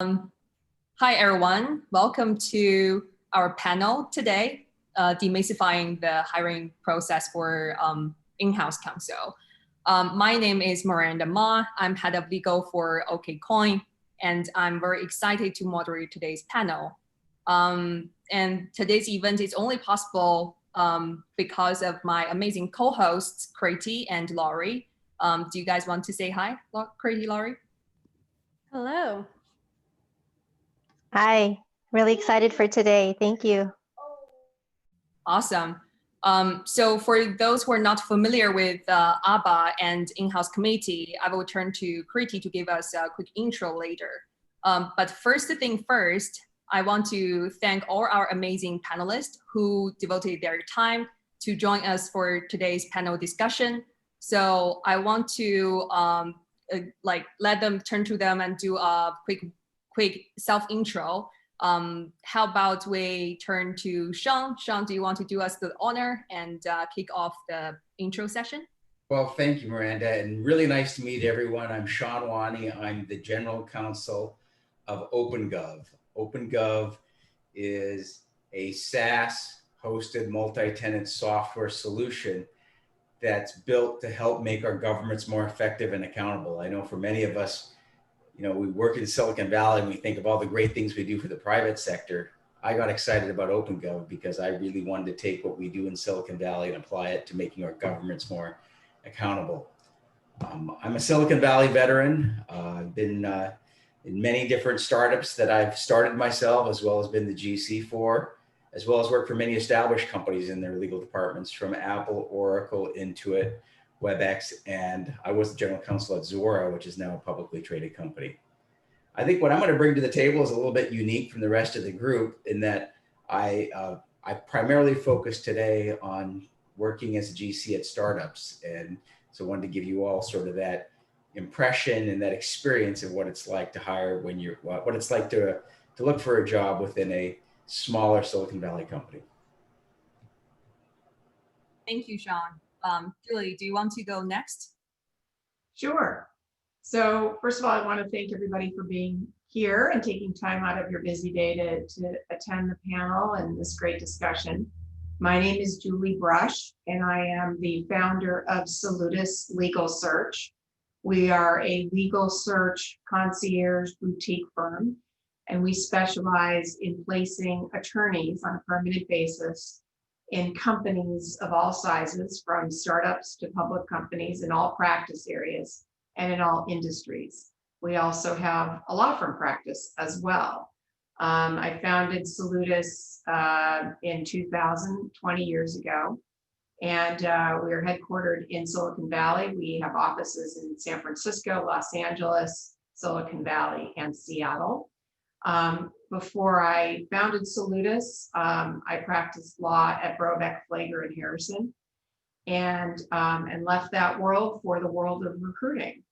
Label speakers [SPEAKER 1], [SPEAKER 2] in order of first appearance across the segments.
[SPEAKER 1] Hi, everyone. Welcome to our panel today, Demystifying the Hiring Process for In-House Counsel. My name is Miranda Ma. I'm head of legal for OKCoin, and I'm very excited to moderate today's panel. And today's event is only possible because of my amazing co-hosts, Kriti and Laurie. Do you guys want to say hi, Kriti, Laurie?
[SPEAKER 2] Hello.
[SPEAKER 3] Hi, really excited for today. Thank you.
[SPEAKER 1] Awesome. So for those who are not familiar with AABA and in-house committee, I will turn to Kriti to give us a quick intro later. But first thing first, I want to thank all our amazing panelists who devoted their time to join us for today's panel discussion. So I want to let them turn to them and do a quick self-intro. How about we turn to Sean? Sean, do you want to do us the honor and kick off the intro session?
[SPEAKER 4] Well, thank you, Miranda, and really nice to meet everyone. I'm Sean Wani. I'm the General Counsel of OpenGov. OpenGov is a SaaS-hosted multi-tenant software solution that's built to help make our governments more effective and accountable. I know for many of us, we work in Silicon Valley and we think of all the great things we do for the private sector. I got excited about OpenGov because I really wanted to take what we do in Silicon Valley and apply it to making our governments more accountable. I'm a Silicon Valley veteran. I've been in many different startups that I've started myself, as well as been the GC for, as well as worked for many established companies in their legal departments, from Apple, Oracle, Intuit, WebEx, and I was the general counsel at Zora, which is now a publicly traded company. I think what I'm going to bring to the table is a little bit unique from the rest of the group in that I primarily focus today on working as a GC at startups. And so I wanted to give you all sort of that impression and that experience of what it's like to hire what it's like to look for a job within a smaller Silicon Valley company.
[SPEAKER 1] Thank you, Sean. Julie, do you want to go next?
[SPEAKER 5] Sure. So first of all, I want to thank everybody for being here and taking time out of your busy day to attend the panel and this great discussion. My name is Julie Brush, and I am the founder of Salutis Legal Search. We are a legal search concierge boutique firm, and we specialize in placing attorneys on a permanent basis in companies of all sizes, from startups to public companies, in all practice areas and in all industries. We also have a law firm practice as well. I founded Salutis in 2000, 20 years ago, and we are headquartered in Silicon Valley. We have offices in San Francisco, Los Angeles, Silicon Valley, and Seattle. Before I founded Salutis, I practiced law at Brobeck, Flager, and Harrison, and left that world for the world of recruiting.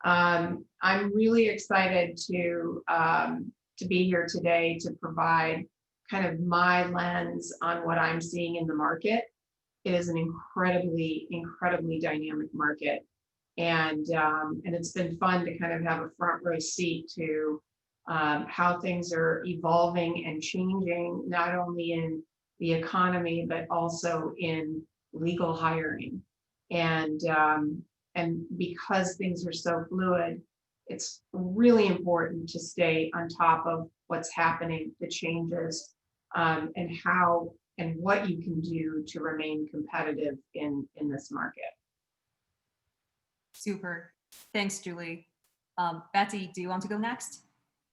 [SPEAKER 5] I'm really excited to be here today to provide kind of my lens on what I'm seeing in the market. It is an incredibly dynamic market, and it's been fun to kind of have a front row seat to how things are evolving and changing, not only in the economy, but also in legal hiring. And because things are so fluid, it's really important to stay on top of what's happening, the changes, and how and what you can do to remain competitive in this market.
[SPEAKER 1] Super. Thanks, Julie. Betty, do you want to go next?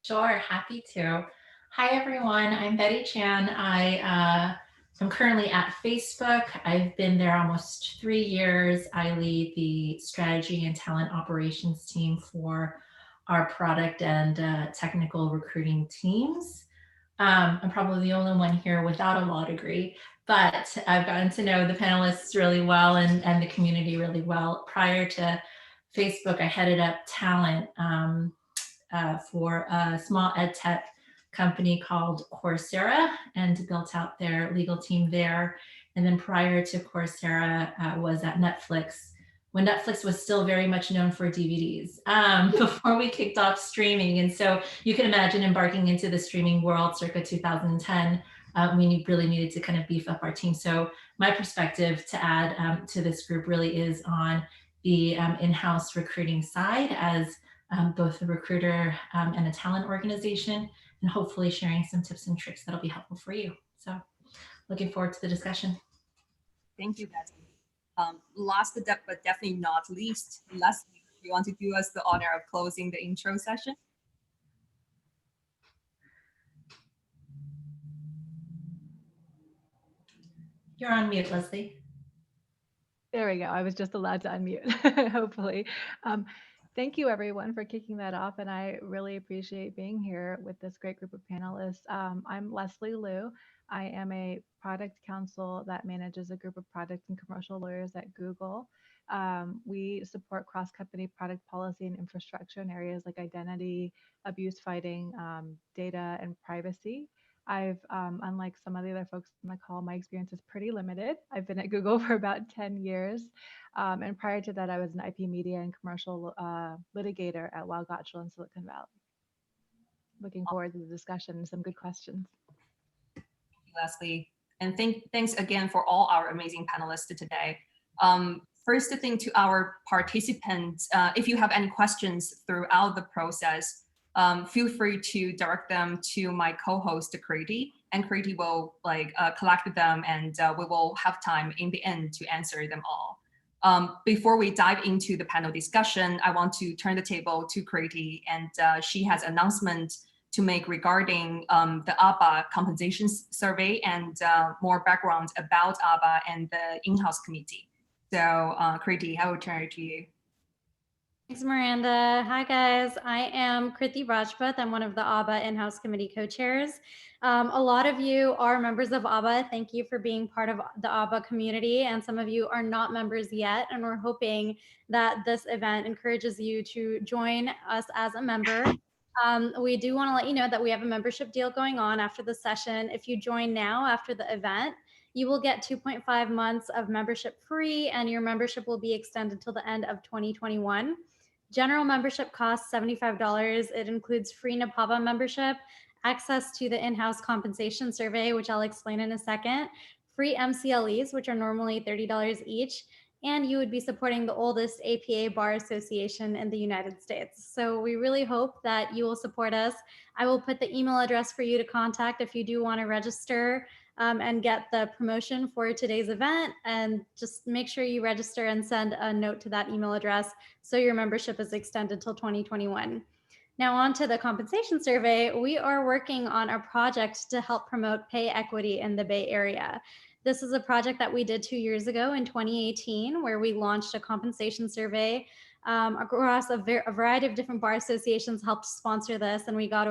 [SPEAKER 2] Sure, happy to. Hi, everyone. I'm Betty Chan. I'm currently at Facebook. I've been there almost 3 years. I lead the strategy and talent operations team for our product and technical recruiting teams. I'm probably the only one here without a law degree, but I've gotten to know the panelists really well and the community really well. Prior to Facebook, I headed up talent for a small ed tech company called Coursera and built out their legal team there. And then prior to Coursera, was at Netflix when Netflix was still very much known for DVDs before we kicked off streaming. And so you can imagine embarking into the streaming world circa 2010. We really needed to kind of beef up our team. So my perspective to add to this group really is on the in-house recruiting side as both a recruiter and a talent organization, and hopefully sharing some tips and tricks that'll be helpful for you. So looking forward to the discussion.
[SPEAKER 1] Thank you, Betty. Last but definitely not least, Leslie, you want to do us the honor of closing the intro session?
[SPEAKER 2] You're on mute, Leslie.
[SPEAKER 6] There we go. I was just allowed to unmute, hopefully. Thank you, everyone, for kicking that off. And I really appreciate being here with this great group of panelists. I'm Leslie Liu. I am a product counsel that manages a group of product and commercial lawyers at Google. We support cross-company product policy and infrastructure in areas like identity, abuse fighting, data, and privacy. Unlike some of the other folks on the call, my experience is pretty limited. I've been at Google for about 10 years. And prior to that, I was an IP media and commercial litigator at Weil Gotshal in Silicon Valley. Looking forward to the discussion and some good questions.
[SPEAKER 1] Thank you, Leslie. And thanks again for all our amazing panelists today. First thing to our participants, if you have any questions throughout the process, feel free to direct them to my co-host Kriti, and Kriti will collect them, and we will have time in the end to answer them all. Before we dive into the panel discussion, I want to turn the table to Kriti, and she has an announcement to make regarding the AABA compensation survey and more background about AABA and the in-house committee. So Kriti, I will turn it to you.
[SPEAKER 7] Thanks, Miranda. Hi, guys. I am Kriti Rajput. I'm one of the AABA in-house committee co-chairs. A lot of you are members of AABA. Thank you for being part of the AABA community. And some of you are not members yet. And we're hoping that this event encourages you to join us as a member. We do want to let you know that we have a membership deal going on after the session. If you join now after the event, you will get 2.5 months of membership free, and your membership will be extended till the end of 2021. General membership costs $75. It includes free NAPABA membership, access to the in-house compensation survey, which I'll explain in a second, free MCLEs, which are normally $30 each, and you would be supporting the oldest APA bar association in the United States. So we really hope that you will support us. I will put the email address for you to contact if you do want to register and get the promotion for today's event, and just make sure you register and send a note to that email address so your membership is extended till 2021. Now on to the compensation survey. We are working on a project to help promote pay equity in the Bay Area. This is a project that we did 2 years ago in 2018, where we launched a compensation survey across a variety of different bar associations helped sponsor this, and we got,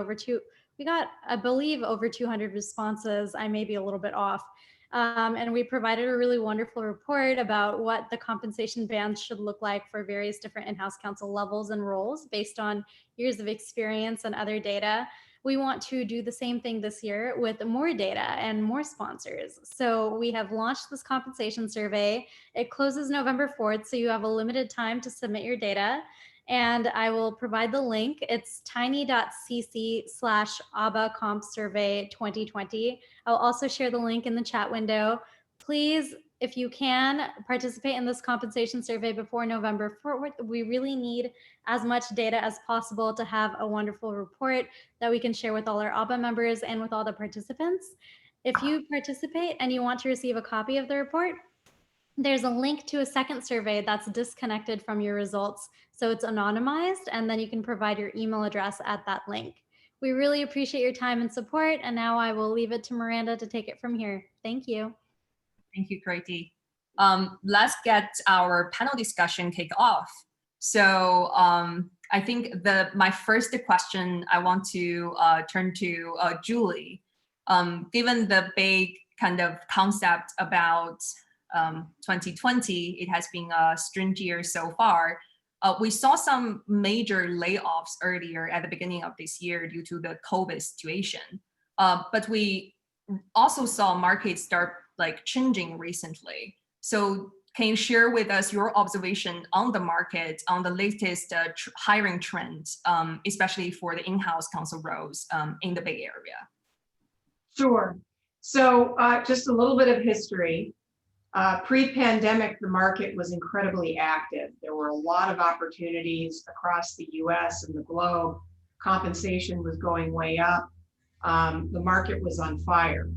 [SPEAKER 7] I believe, over 200 responses. I may be a little bit off. And we provided a really wonderful report about what the compensation bands should look like for various different in-house counsel levels and roles based on years of experience and other data. We want to do the same thing this year with more data and more sponsors. So we have launched this compensation survey. It closes November 4th, so you have a limited time to submit your data. And I will provide the link. It's tiny.cc/ABA Comp Survey 2020. I'll also share the link in the chat window. Please, if you can, participate in this compensation survey before November 4th. We really need as much data as possible to have a wonderful report that we can share with all our ABA members and with all the participants. If you participate and you want to receive a copy of the report, there's a link to a second survey that's disconnected from your results. So it's anonymized, and then you can provide your email address at that link. We really appreciate your time and support. And now I will leave it to Miranda to take it from here. Thank you.
[SPEAKER 1] Thank you, Kriti. Let's get our panel discussion kicked off. So I think my first question I want to turn to Julie. Given the big kind of concept about 2020, it has been a strange year so far. We saw some major layoffs earlier at the beginning of this year due to the COVID situation. But we also saw markets start changing recently. So can you share with us your observation on the market, on the latest hiring trends, especially for the in-house counsel roles in the Bay Area?
[SPEAKER 5] Sure. So just a little bit of history. Pre-pandemic, the market was incredibly active. There were a lot of opportunities across the US and the globe. Compensation was going way up. The market was on fire.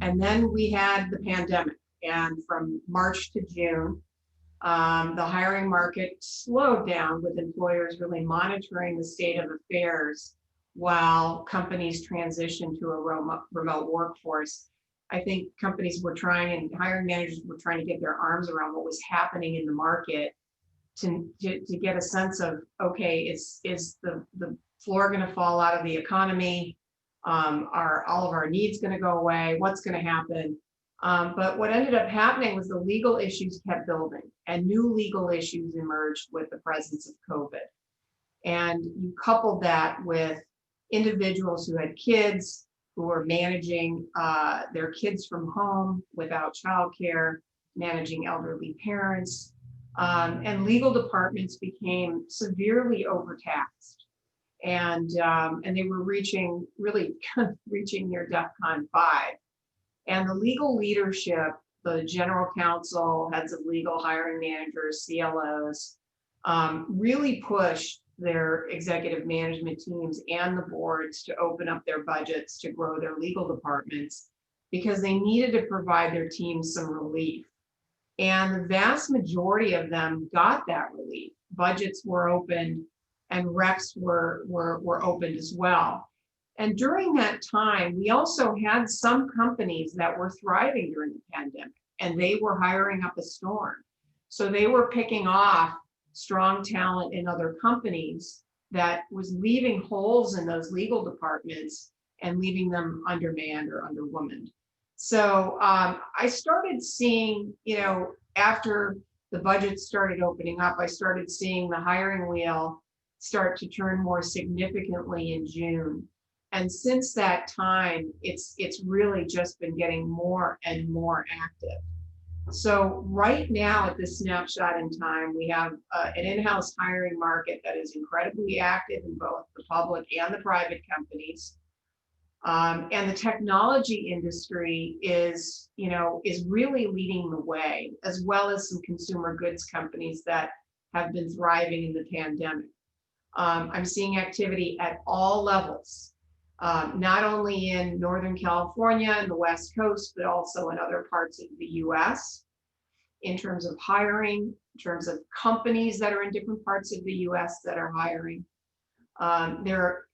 [SPEAKER 5] And then we had the pandemic. And from March to June, the hiring market slowed down, with employers really monitoring the state of affairs while companies transitioned to a remote workforce. I think companies were trying, and hiring managers were trying to get their arms around what was happening in the market to get a sense of, okay, is the floor going to fall out of the economy? Are all of our needs going to go away? What's going to happen? But what ended up happening was the legal issues kept building, and new legal issues emerged with the presence of COVID. And you coupled that with individuals who had kids, who were managing their kids from home without childcare, managing elderly parents, and legal departments became severely overtaxed. And they were reaching near DEFCON 5. And the legal leadership, the general counsel, heads of legal, hiring managers, CLOs, really pushed their executive management teams and the boards to open up their budgets to grow their legal departments, because they needed to provide their teams some relief. And the vast majority of them got that relief. Budgets were opened and recs were opened as well. And during that time, we also had some companies that were thriving during the pandemic, and they were hiring up a storm. So they were picking off strong talent in other companies that was leaving holes in those legal departments and leaving them undermanned or underwomaned. So I started seeing, after the budget started opening up, I started seeing the hiring wheel start to turn more significantly in June. And since that time, it's really just been getting more and more active. So right now, at this snapshot in time, we have an in-house hiring market that is incredibly active in both the public and the private companies. And the technology industry is really leading the way, as well as some consumer goods companies that have been thriving in the pandemic. I'm seeing activity at all levels. Not only in Northern California and the West Coast, but also in other parts of the US, in terms of hiring, in terms of companies that are in different parts of the US that are hiring.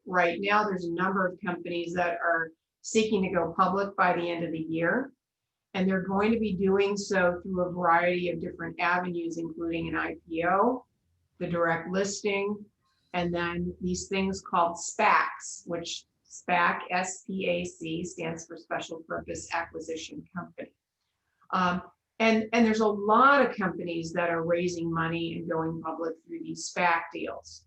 [SPEAKER 5] Right now, there's a number of companies that are seeking to go public by the end of the year, and they're going to be doing so through a variety of different avenues, including an IPO, the direct listing, and then these things called SPACs, which SPAC, S-P-A-C, stands for Special Purpose Acquisition Company. And there's a lot of companies that are raising money and going public through these SPAC deals.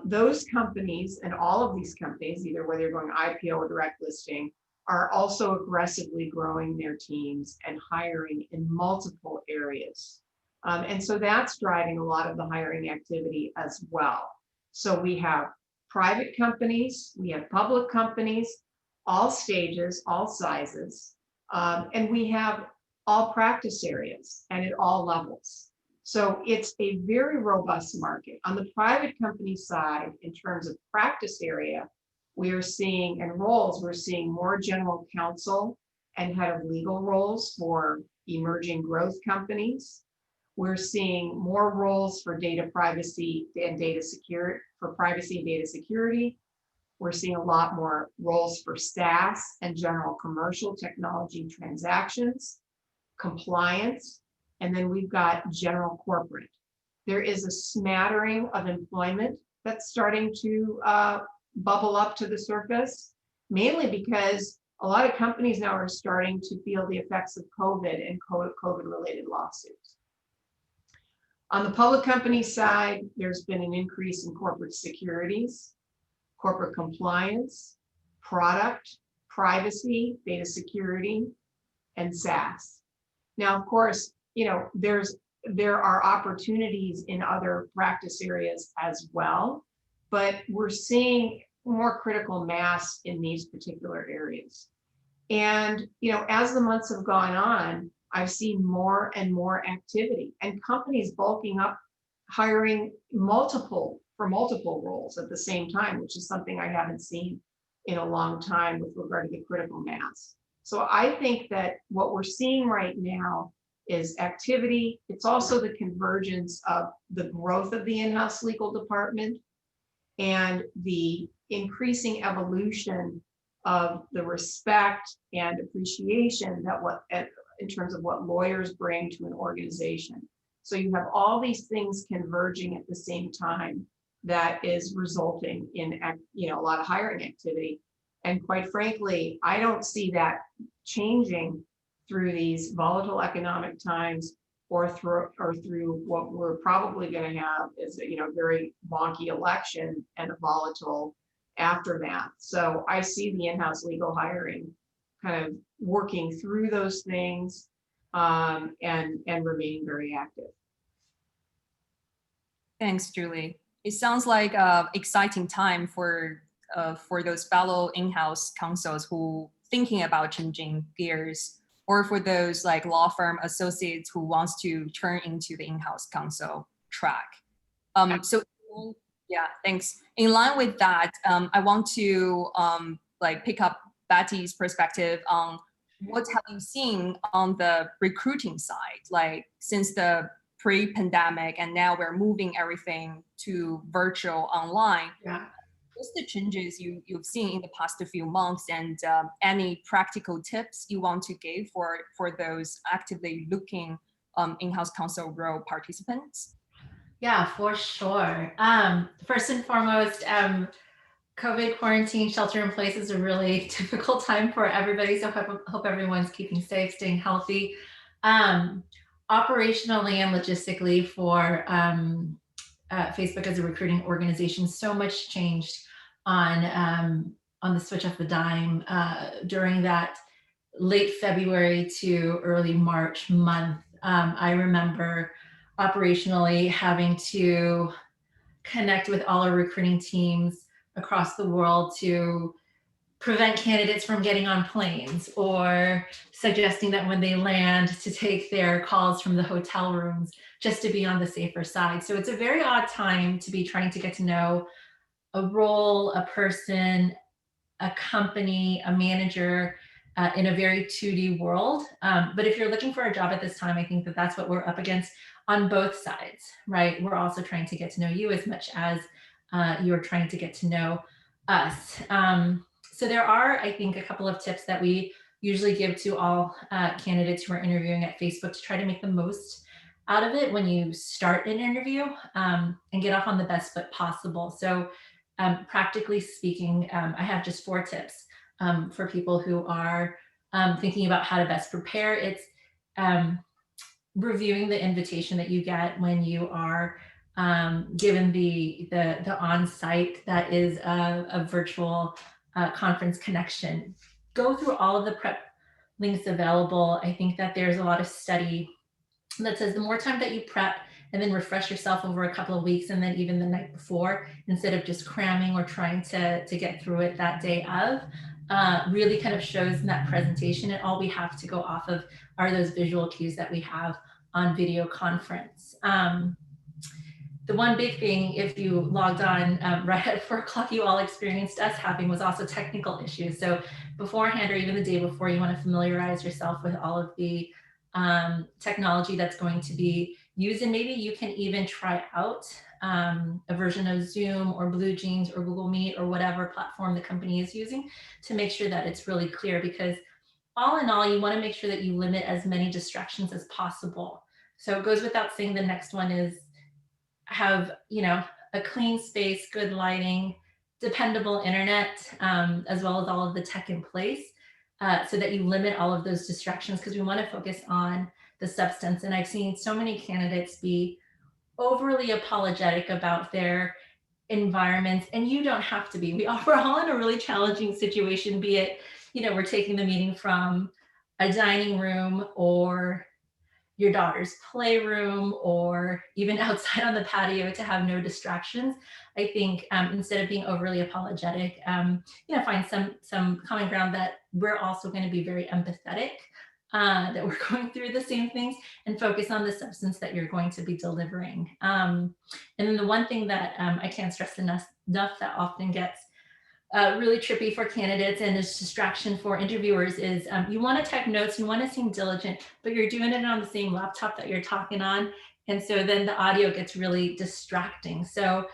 [SPEAKER 5] Those companies, and all of these companies, either whether you're going IPO or direct listing, are also aggressively growing their teams and hiring in multiple areas. And so that's driving a lot of the hiring activity as well. So we have private companies, we have public companies, all stages, all sizes, and we have all practice areas and at all levels. So it's a very robust market. On the private company side, in terms of practice area, we are seeing, and roles, we're seeing more general counsel and head of legal roles for emerging growth companies. We're seeing more roles for data privacy and data security, for privacy and data security. We're seeing a lot more roles for SaaS and general commercial technology transactions, compliance, and then we've got general corporate. There is a smattering of employment that's starting to bubble up to the surface, mainly because a lot of companies now are starting to feel the effects of COVID and COVID-related lawsuits. On the public company side, there's been an increase in corporate securities, corporate compliance, product, privacy, data security, and SaaS. Now, of course, there are opportunities in other practice areas as well, but we're seeing more critical mass in these particular areas. And, as the months have gone on, I've seen more and more activity and companies bulking up, hiring multiple roles at the same time, which is something I haven't seen in a long time with regard to the critical mass. So I think that what we're seeing right now is activity. It's also the convergence of the growth of the in-house legal department and the increasing evolution of the respect and appreciation that in terms of what lawyers bring to an organization. So you have all these things converging at the same time that is resulting in a lot of hiring activity. And quite frankly, I don't see that changing through these volatile economic times or through what we're probably going to have is a very wonky election and a volatile aftermath. So I see the in-house legal hiring kind of working through those things and remaining very active.
[SPEAKER 1] Thanks, Julie. It sounds like an exciting time for those fellow in-house counsels who thinking about changing gears, or for those like law firm associates who wants to turn into the in-house counsel track. So yeah, thanks. In line with that, I want to pick up Betty's perspective on what have you seen on the recruiting side, like since the pre-pandemic and now we're moving everything to virtual online.
[SPEAKER 2] Yeah.
[SPEAKER 1] What's the changes you've seen in the past few months, and any practical tips you want to give for those actively looking in-house counsel role participants?
[SPEAKER 2] Yeah, for sure. First and foremost, COVID quarantine shelter in place is a really difficult time for everybody. So hope everyone's keeping safe, staying healthy. Operationally and logistically for Facebook as a recruiting organization, so much changed on the switch of the dime during that late February to early March month. I remember operationally having to connect with all our recruiting teams across the world to prevent candidates from getting on planes, or suggesting that when they land to take their calls from the hotel rooms just to be on the safer side. So it's a very odd time to be trying to get to know a role, a person, a company, a manager in a very 2D world. But if you're looking for a job at this time, I think that that's what we're up against on both sides, right? We're also trying to get to know you as much as you're trying to get to know us. So there are, I think, a couple of tips that we usually give to all candidates who are interviewing at Facebook to try to make the most out of it when you start an interview and get off on the best foot possible. So practically speaking, I have just 4 tips for people who are thinking about how to best prepare. It's reviewing the invitation that you get when you are given the on-site that is a virtual conference connection. Go through all of the prep links available. I think that there's a lot of study that says the more time that you prep and then refresh yourself over a couple of weeks and then even the night before, instead of just cramming or trying to get through it that day of, really kind of shows in that presentation. And all we have to go off of are those visual cues that we have on video conference. The one big thing, if you logged on right at 4 o'clock, you all experienced us having was also technical issues. So beforehand or even the day before, you want to familiarize yourself with all of the technology that's going to be used. And maybe you can even try out a version of Zoom or BlueJeans or Google Meet or whatever platform the company is using to make sure that it's really clear, because all in all, you want to make sure that you limit as many distractions as possible. So it goes without saying, the next one is have, a clean space, good lighting, dependable internet, as well as all of the tech in place, so that you limit all of those distractions, because we want to focus on the substance. And I've seen so many candidates be overly apologetic about their environments, and you don't have to be. We're all in a really challenging situation, be it, we're taking the meeting from a dining room or your daughter's playroom or even outside on the patio to have no distractions. I think instead of being overly apologetic, find some common ground that we're also going to be very empathetic, that we're going through the same things, and focus on the substance that you're going to be delivering. And then the one thing that I can't stress enough that often gets really trippy for candidates and is distraction for interviewers is you want to take notes, you want to seem diligent, but you're doing it on the same laptop that you're talking on. And so then the audio gets really distracting. So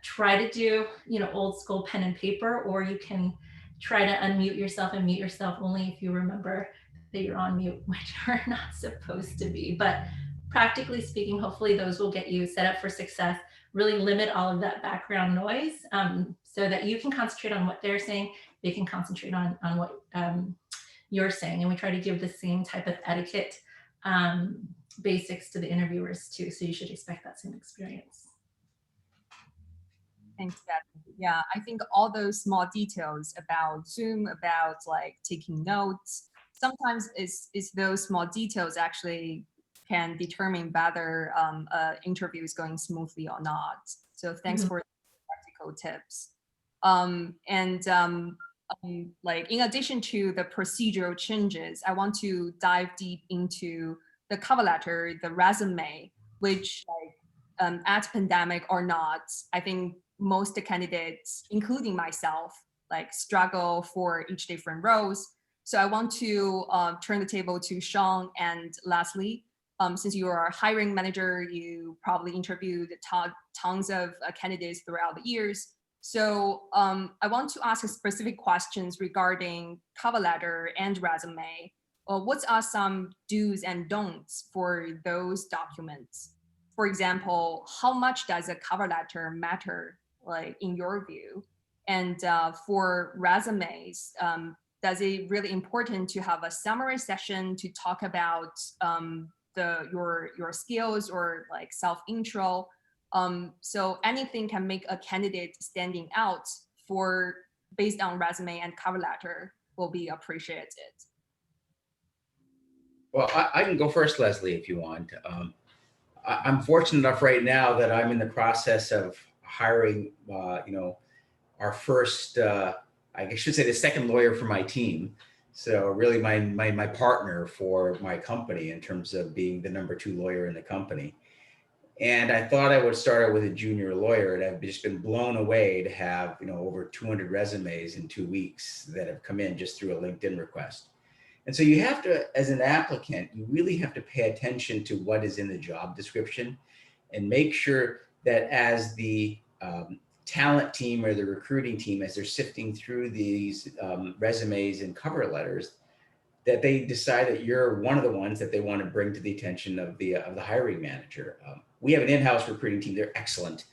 [SPEAKER 2] try to do, old school pen and paper, or you can try to unmute yourself and mute yourself only if you remember that you're on mute, which you're not supposed to be. But practically speaking, hopefully those will get you set up for success. Really limit all of that background noise so that you can concentrate on what they're saying. They can concentrate on what you're saying. And we try to give the same type of etiquette basics to the interviewers too. So you should expect that same experience.
[SPEAKER 1] Thanks, Beth. Yeah, I think all those small details about Zoom, about like taking notes, sometimes it's those small details actually can determine whether interview is going smoothly or not. So thanks for the practical tips. Like in addition to the procedural changes, I want to dive deep into the cover letter, the resume, which like at pandemic or not, I think most candidates, including myself, like struggle for each different roles. So I want to turn the table to Sean and Leslie. Since you are a hiring manager, you probably interviewed tons of candidates throughout the years. So I want to ask specific questions regarding cover letter and resume. What are some do's and don'ts for those documents? For example, how much does a cover letter matter, like in your view? And for resumes, does it really important to have a summary session to talk about your skills or like self-intro? So anything can make a candidate standing out based on resume and cover letter will be appreciated.
[SPEAKER 4] Well, I can go first, Leslie, if you want. I'm fortunate enough right now that I'm in the process of hiring, our first, I should say the second lawyer for my team. So really my partner for my company in terms of being the number 2 lawyer in the company. And I thought I would start out with a junior lawyer, and I've just been blown away to have, over 200 resumes in 2 weeks that have come in just through a LinkedIn request. And so you have to, as an applicant, you really have to pay attention to what is in the job description and make sure that as the talent team or the recruiting team, as they're sifting through these resumes and cover letters, that they decide that you're one of the ones that they want to bring to the attention of the hiring manager. We have an in-house recruiting team. They're excellent,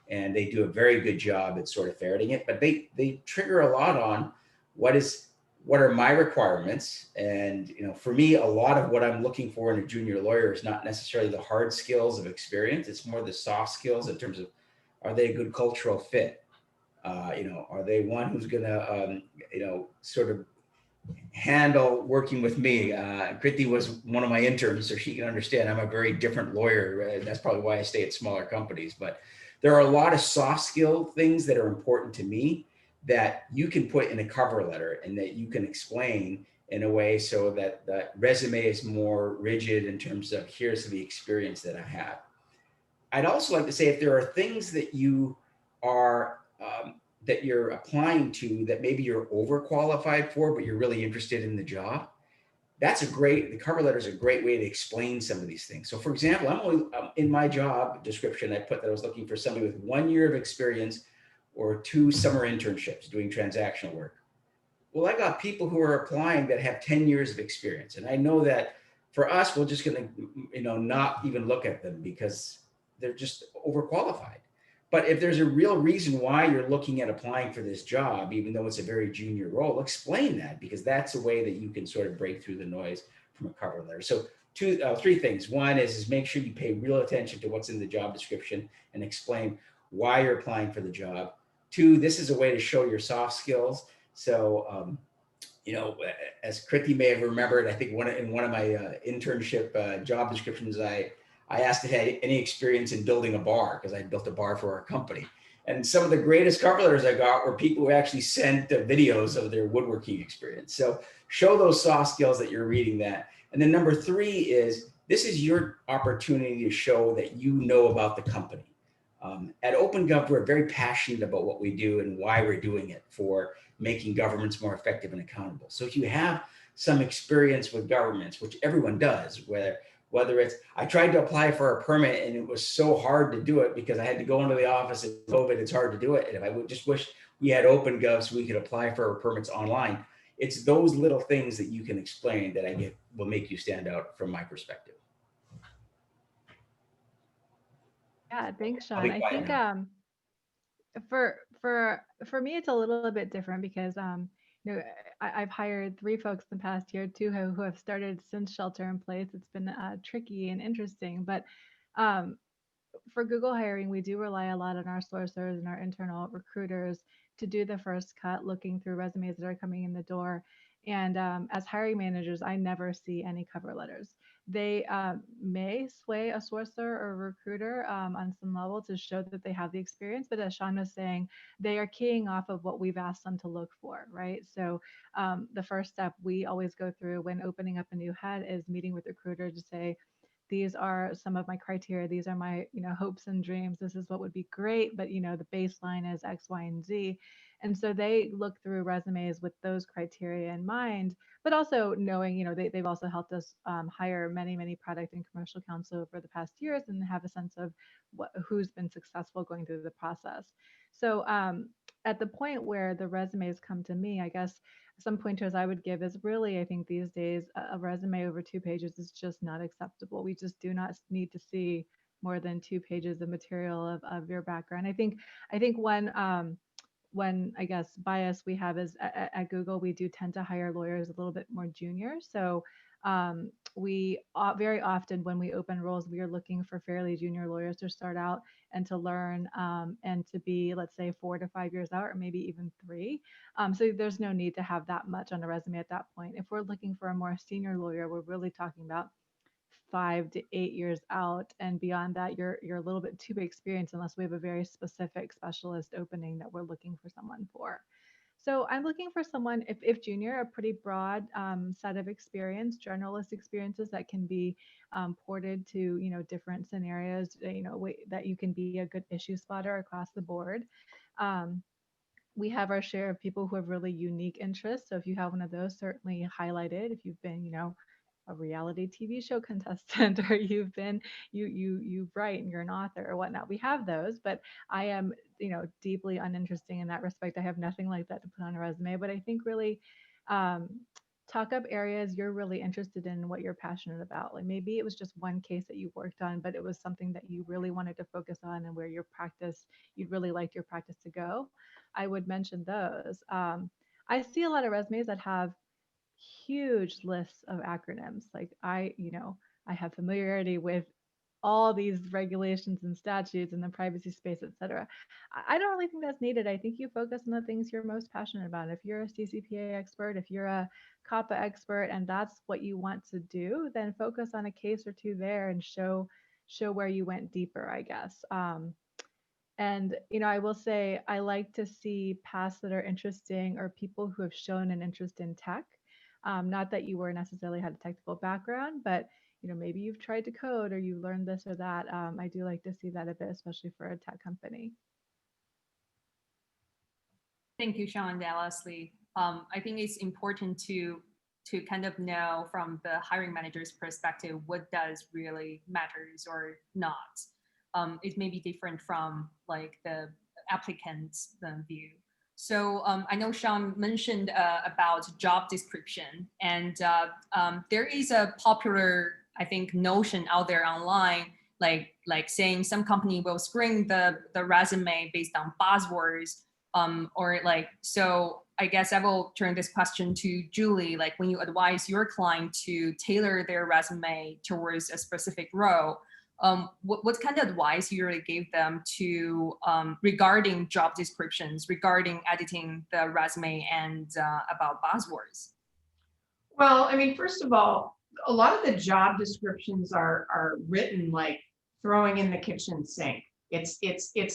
[SPEAKER 4] and they do a very good job at sort of ferreting it, but they trigger a lot on what are my requirements. And, for me, a lot of what I'm looking for in a junior lawyer is not necessarily the hard skills of experience. It's more the soft skills in terms of, are they a good cultural fit? Are they one who's going to, sort of handle working with me? Kriti was one of my interns, so she can understand I'm a very different lawyer. That's probably why I stay at smaller companies. But there are a lot of soft skill things that are important to me that you can put in a cover letter and that you can explain in a way so that the resume is more rigid in terms of here's the experience that I have. I'd also like to say, if there are things that you are that you're applying to that maybe you're overqualified for, but you're really interested in the job, the cover letter is a great way to explain some of these things. So for example, in my job description, I put that I was looking for somebody with 1 year of experience or 2 summer internships doing transactional work. Well, I got people who are applying that have 10 years of experience. And I know that for us, we're just going to, not even look at them because they're just overqualified. But if there's a real reason why you're looking at applying for this job, even though it's a very junior role, explain that, because that's a way that you can sort of break through the noise from a cover letter. So 3 things. One is make sure you pay real attention to what's in the job description and explain why you're applying for the job. 2, this is a way to show your soft skills. So, you know, as Kriti may have remembered, I think in one of my internship job descriptions, I asked if I had any experience in building a bar, because I built a bar for our company. And some of the greatest cover letters I got were people who actually sent videos of their woodworking experience. So show those soft skills that you're reading that. And then number 3 is, this is your opportunity to show that you know about the company. At OpenGov, we're very passionate about what we do and why we're doing it, for making governments more effective and accountable. So if you have some experience with governments, which everyone does, whether it's, I tried to apply for a permit and it was so hard to do it because I had to go into the office and COVID, it's hard to do it. And if I would just wish we had OpenGov so we could apply for our permits online. It's those little things that you can explain that will make you stand out from my perspective.
[SPEAKER 6] Yeah, thanks,
[SPEAKER 4] I'll
[SPEAKER 6] Sean.
[SPEAKER 4] be
[SPEAKER 6] I
[SPEAKER 4] quiet
[SPEAKER 6] think
[SPEAKER 4] now.
[SPEAKER 6] for me it's a little bit different because you know, I've hired 3 folks in the past year, 2 who have started since shelter in place. It's been tricky and interesting, but for Google hiring, we do rely a lot on our sourcers and our internal recruiters to do the first cut, looking through resumes that are coming in the door. And as hiring managers, I never see any cover letters. They may sway a sourcer or a recruiter on some level to show that they have the experience, but as Sean was saying, they are keying off of what we've asked them to look for, right? So the first step we always go through when opening up a new head is meeting with the recruiter to say, these are some of my criteria. These are my, you know, hopes and dreams. This is what would be great, but you know, the baseline is X, Y, and Z. And so they look through resumes with those criteria in mind, but also knowing, you know, they've also helped us hire many product and commercial counsel over the past years and have a sense of who's been successful going through the process. So at the point where the resumes come to me, I guess some pointers I would give is really, I think these days, a resume over 2 pages is just not acceptable. We just do not need to see more than 2 pages of material of your background. I think one, I guess, bias we have is at Google, we do tend to hire lawyers a little bit more junior. So we very often when we open roles, we are looking for fairly junior lawyers to start out and to learn and to be, let's say, 4 to 5 years out, or maybe even 3. So there's no need to have that much on a resume at that point. If we're looking for a more senior lawyer, we're really talking about 5 to 8 years out, and beyond that, you're a little bit too experienced unless we have a very specific specialist opening that we're looking for someone for. So I'm looking for someone, if junior, a pretty broad set of experience, generalist experiences that can be ported to, you know, different scenarios, you know, that you can be a good issue spotter across the board. We have our share of people who have really unique interests. So if you have one of those, certainly highlight it. If you've been, you know, a reality TV show contestant, or you've been, you write and you're an author or whatnot, we have those, but I am, you know, deeply uninteresting in that respect. I have nothing like that to put on a resume, but I think really talk up areas you're really interested in, what you're passionate about. Like maybe it was just one case that you worked on, but it was something that you really wanted to focus on and where your practice, you'd really liked your practice to go. I would mention those. I see a lot of resumes that have huge lists of acronyms. Like I have familiarity with all these regulations and statutes in the privacy space, et cetera. I don't really think that's needed. I think you focus on the things you're most passionate about. If you're a CCPA expert, if you're a CAPA expert, and that's what you want to do, then focus on a case or 2 there and show where you went deeper, I guess. And, you know, I will say I like to see paths that are interesting, or people who have shown an interest in tech. Not that you were necessarily had a technical background, but, you know, maybe you've tried to code or you learned this or that. I do like to see that a bit, especially for a tech company.
[SPEAKER 1] Thank you, Sean and Leslie. I think it's important to kind of know from the hiring manager's perspective what does really matters or not. It may be different from like the applicant's view. So I know Sean mentioned about job description, and there is a popular, I think, notion out there online, like saying some company will screen the resume based on buzzwords, or like, so I guess I will turn this question to Julie. Like when you advise your client to tailor their resume towards a specific role, what kind of advice you really gave them to regarding job descriptions, regarding editing the resume, and about buzzwords?
[SPEAKER 5] Well, I mean, first of all, a lot of the job descriptions are written like throwing in the kitchen sink. It's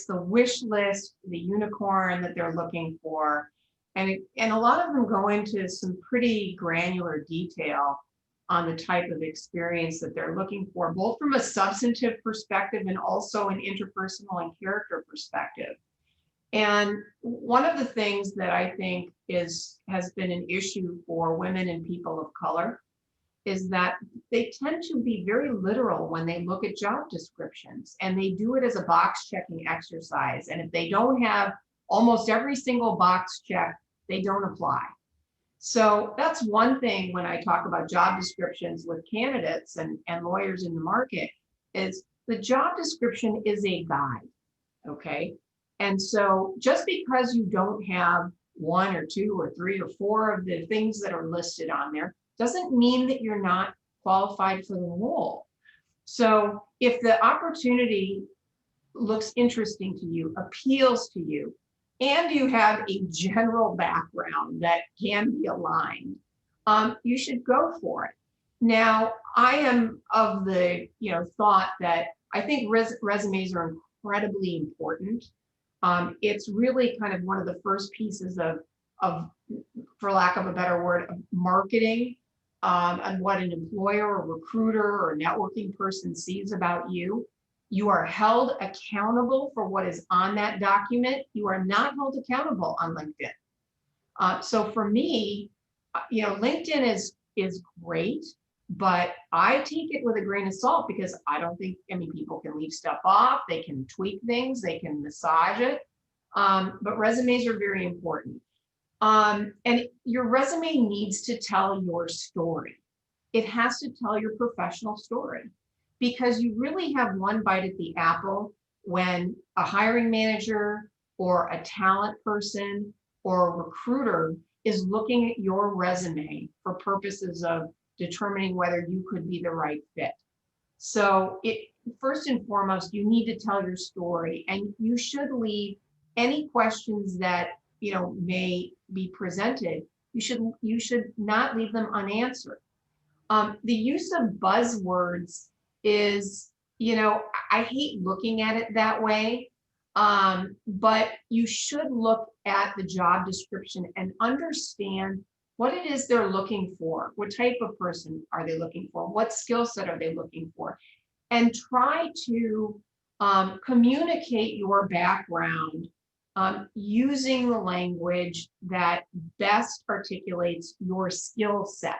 [SPEAKER 5] the wish list, the unicorn that they're looking for, and a lot of them go into some pretty granular detail on the type of experience that they're looking for, both from a substantive perspective and also an interpersonal and character perspective. And one of the things that I think has been an issue for women and people of color is that they tend to be very literal when they look at job descriptions, and they do it as a box checking exercise. And if they don't have almost every single box checked, they don't apply. So that's one thing when I talk about job descriptions with candidates and lawyers in the market, is the job description is a guide, okay? And so just because you don't have 1 or 2 or 3 or 4 of the things that are listed on there doesn't mean that you're not qualified for the role. So if the opportunity looks interesting to you, appeals to you, and you have a general background that can be aligned, you should go for it. Now, I am of the thought that I think resumes are incredibly important. It's really kind of one of the first pieces of, for lack of a better word, of marketing, and what an employer or recruiter or networking person sees about you. You are held accountable for what is on that document. You are not held accountable on LinkedIn. So for me, LinkedIn is great, but I take it with a grain of salt, because I don't think, people can leave stuff off, they can tweak things, they can massage it, but resumes are very important. And your resume needs to tell your story. It has to tell your professional story, because you really have one bite at the apple when a hiring manager or a talent person or a recruiter is looking at your resume for purposes of determining whether you could be the right fit. So first and foremost, you need to tell your story, and you should leave any questions that may be presented. You should not leave them unanswered. The use of buzzwords is, I hate looking at it that way, but you should look at the job description and understand what it is they're looking for. What type of person are they looking for? What skill set are they looking for? And try to communicate your background using the language that best articulates your skill set.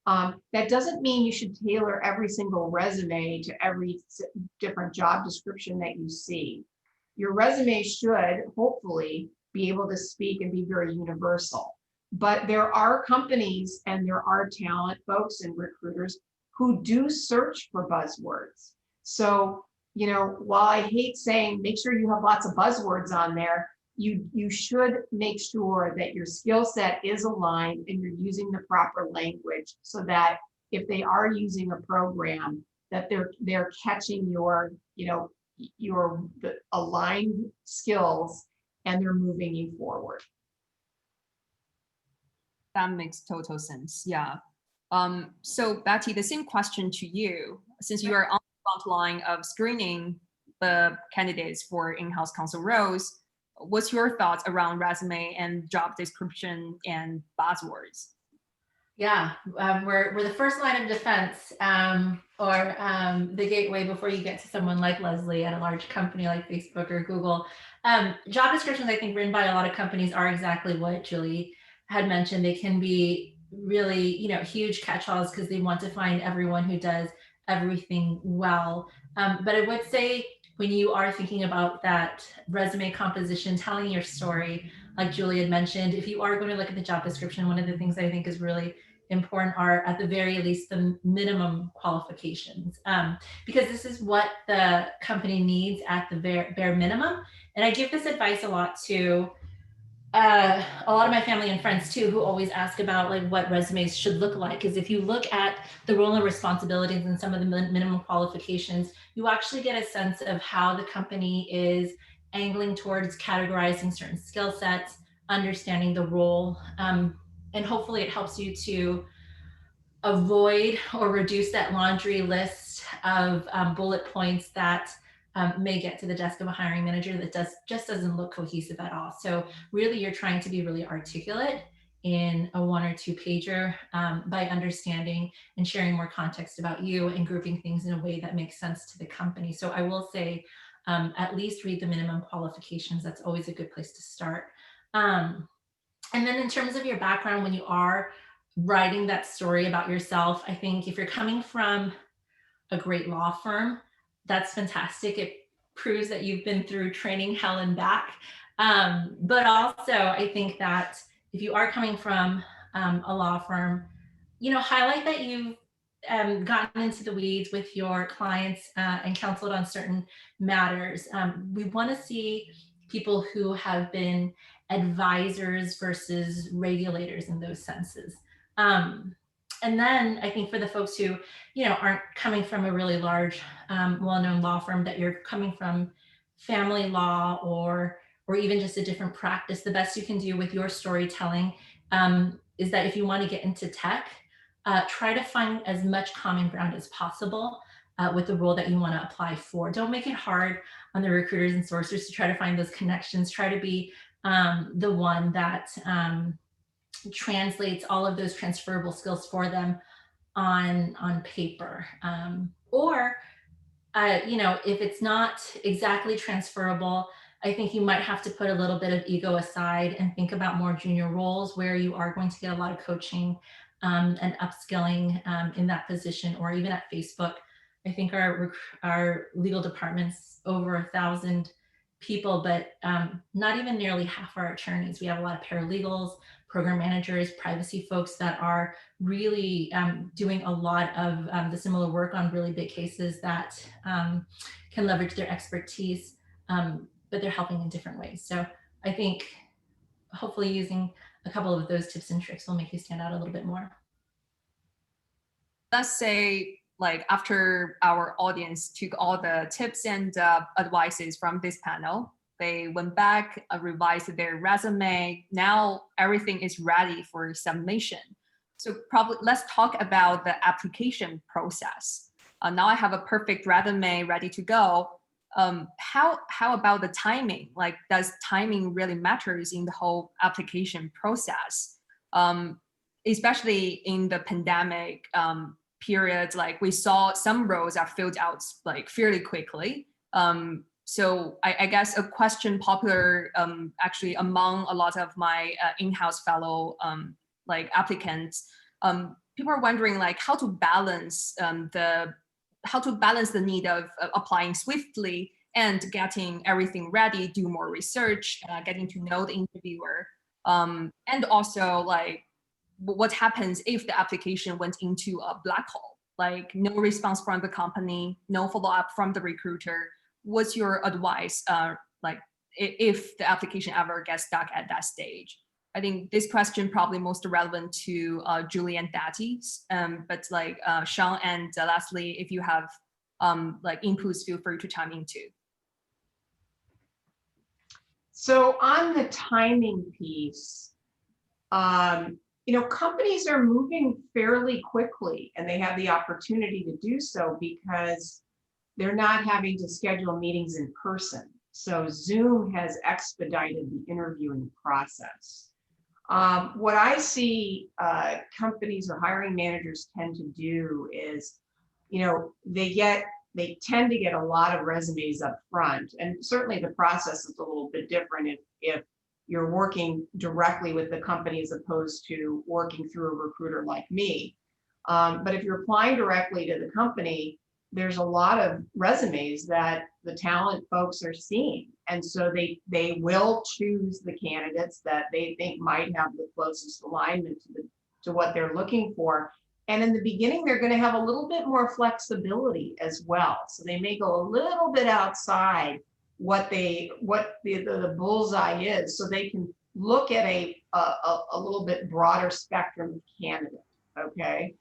[SPEAKER 5] That doesn't mean you should tailor every single resume to every different job description that you see. Your resume should hopefully be able to speak and be very universal. But there are companies and there are talent folks and recruiters who do search for buzzwords. So, while I hate saying make sure you have lots of buzzwords on there, you should make sure that your skill set is aligned and you're using the proper language, so that if they are using a program, that they're catching your the aligned skills and they're moving you forward.
[SPEAKER 1] That makes total sense. Yeah. So Betty, the same question to you, since you are on the front line of screening the candidates for in-house counsel roles, what's your thoughts around resume and job description and buzzwords?
[SPEAKER 2] Yeah, we're the first line of defense, or the gateway before you get to someone like Leslie at a large company like Facebook or Google. Job descriptions, I think, written by a lot of companies are exactly what Julie had mentioned. They can be really, huge catch-alls because they want to find everyone who does everything well. But I would say, when you are thinking about that resume composition, telling your story, like Julie had mentioned, if you are going to look at the job description, one of the things I think is really important are, at the very least, the minimum qualifications, because this is what the company needs at the bare minimum. And I give this advice a lot to a lot of my family and friends too, who always ask about like what resumes should look like. Because if you look at the role and responsibilities and some of the minimum qualifications, you actually get a sense of how the company is angling towards categorizing certain skill sets, understanding the role, and hopefully it helps you to avoid or reduce that laundry list of bullet points that may get to the desk of a hiring manager that just doesn't look cohesive at all. So really, you're trying to be really articulate in a 1 or 2 pager by understanding and sharing more context about you and grouping things in a way that makes sense to the company. So I will say, at least read the minimum qualifications. That's always a good place to start. And then in terms of your background, when you are writing that story about yourself, I think if you're coming from a great law firm, that's fantastic. It proves that you've been through training hell and back. But also, I think that if you are coming from a law firm, highlight that you've gotten into the weeds with your clients and counseled on certain matters. We want to see people who have been advisors versus regulators in those senses. And then I think for the folks who, aren't coming from a really large, well-known law firm, that you're coming from family law or even just a different practice, the best you can do with your storytelling is that if you want to get into tech, try to find as much common ground as possible with the role that you want to apply for. Don't make it hard on the recruiters and sourcers to try to find those connections. Try to be the one that translates all of those transferable skills for them on paper. Or if it's not exactly transferable, I think you might have to put a little bit of ego aside and think about more junior roles where you are going to get a lot of coaching and upskilling in that position, or even at Facebook. I think our legal department's over 1,000 people, but not even nearly half our attorneys. We have a lot of paralegals, program managers, privacy folks that are really doing a lot of the similar work on really big cases that can leverage their expertise, but they're helping in different ways. So I think hopefully using a couple of those tips and tricks will make you stand out a little bit more.
[SPEAKER 1] Let's say, like, after our audience took all the tips and advices from this panel, they went back, revised their resume. Now everything is ready for submission. So probably let's talk about the application process. Now I have a perfect resume ready to go. How about the timing? Like, does timing really matters in the whole application process? Especially in the pandemic period, like we saw some roles are filled out like fairly quickly. So I guess a question popular actually among a lot of my in-house fellow like applicants, people are wondering like how to balance the need of applying swiftly and getting everything ready, do more research, getting to know the interviewer, and also like what happens if the application went into a black hole, like no response from the company, no follow-up from the recruiter. What's your advice, like if the application ever gets stuck at that stage? I think this question probably most relevant to Julie and Dati, but like Sean and Leslie, if you have like inputs, feel free to chime in too.
[SPEAKER 5] So on the timing piece, companies are moving fairly quickly, and they have the opportunity to do so because they're not having to schedule meetings in person. So Zoom has expedited the interviewing process. What I see companies or hiring managers tend to do is, they tend to get a lot of resumes up front. And certainly the process is a little bit different if you're working directly with the company as opposed to working through a recruiter like me. But if you're applying directly to the company, there's a lot of resumes that the talent folks are seeing. And so they will choose the candidates that they think might have the closest alignment to what they're looking for. And in the beginning, they're going to have a little bit more flexibility as well. So they may go a little bit outside what the bullseye is, so they can look at a little bit broader spectrum of candidates, okay?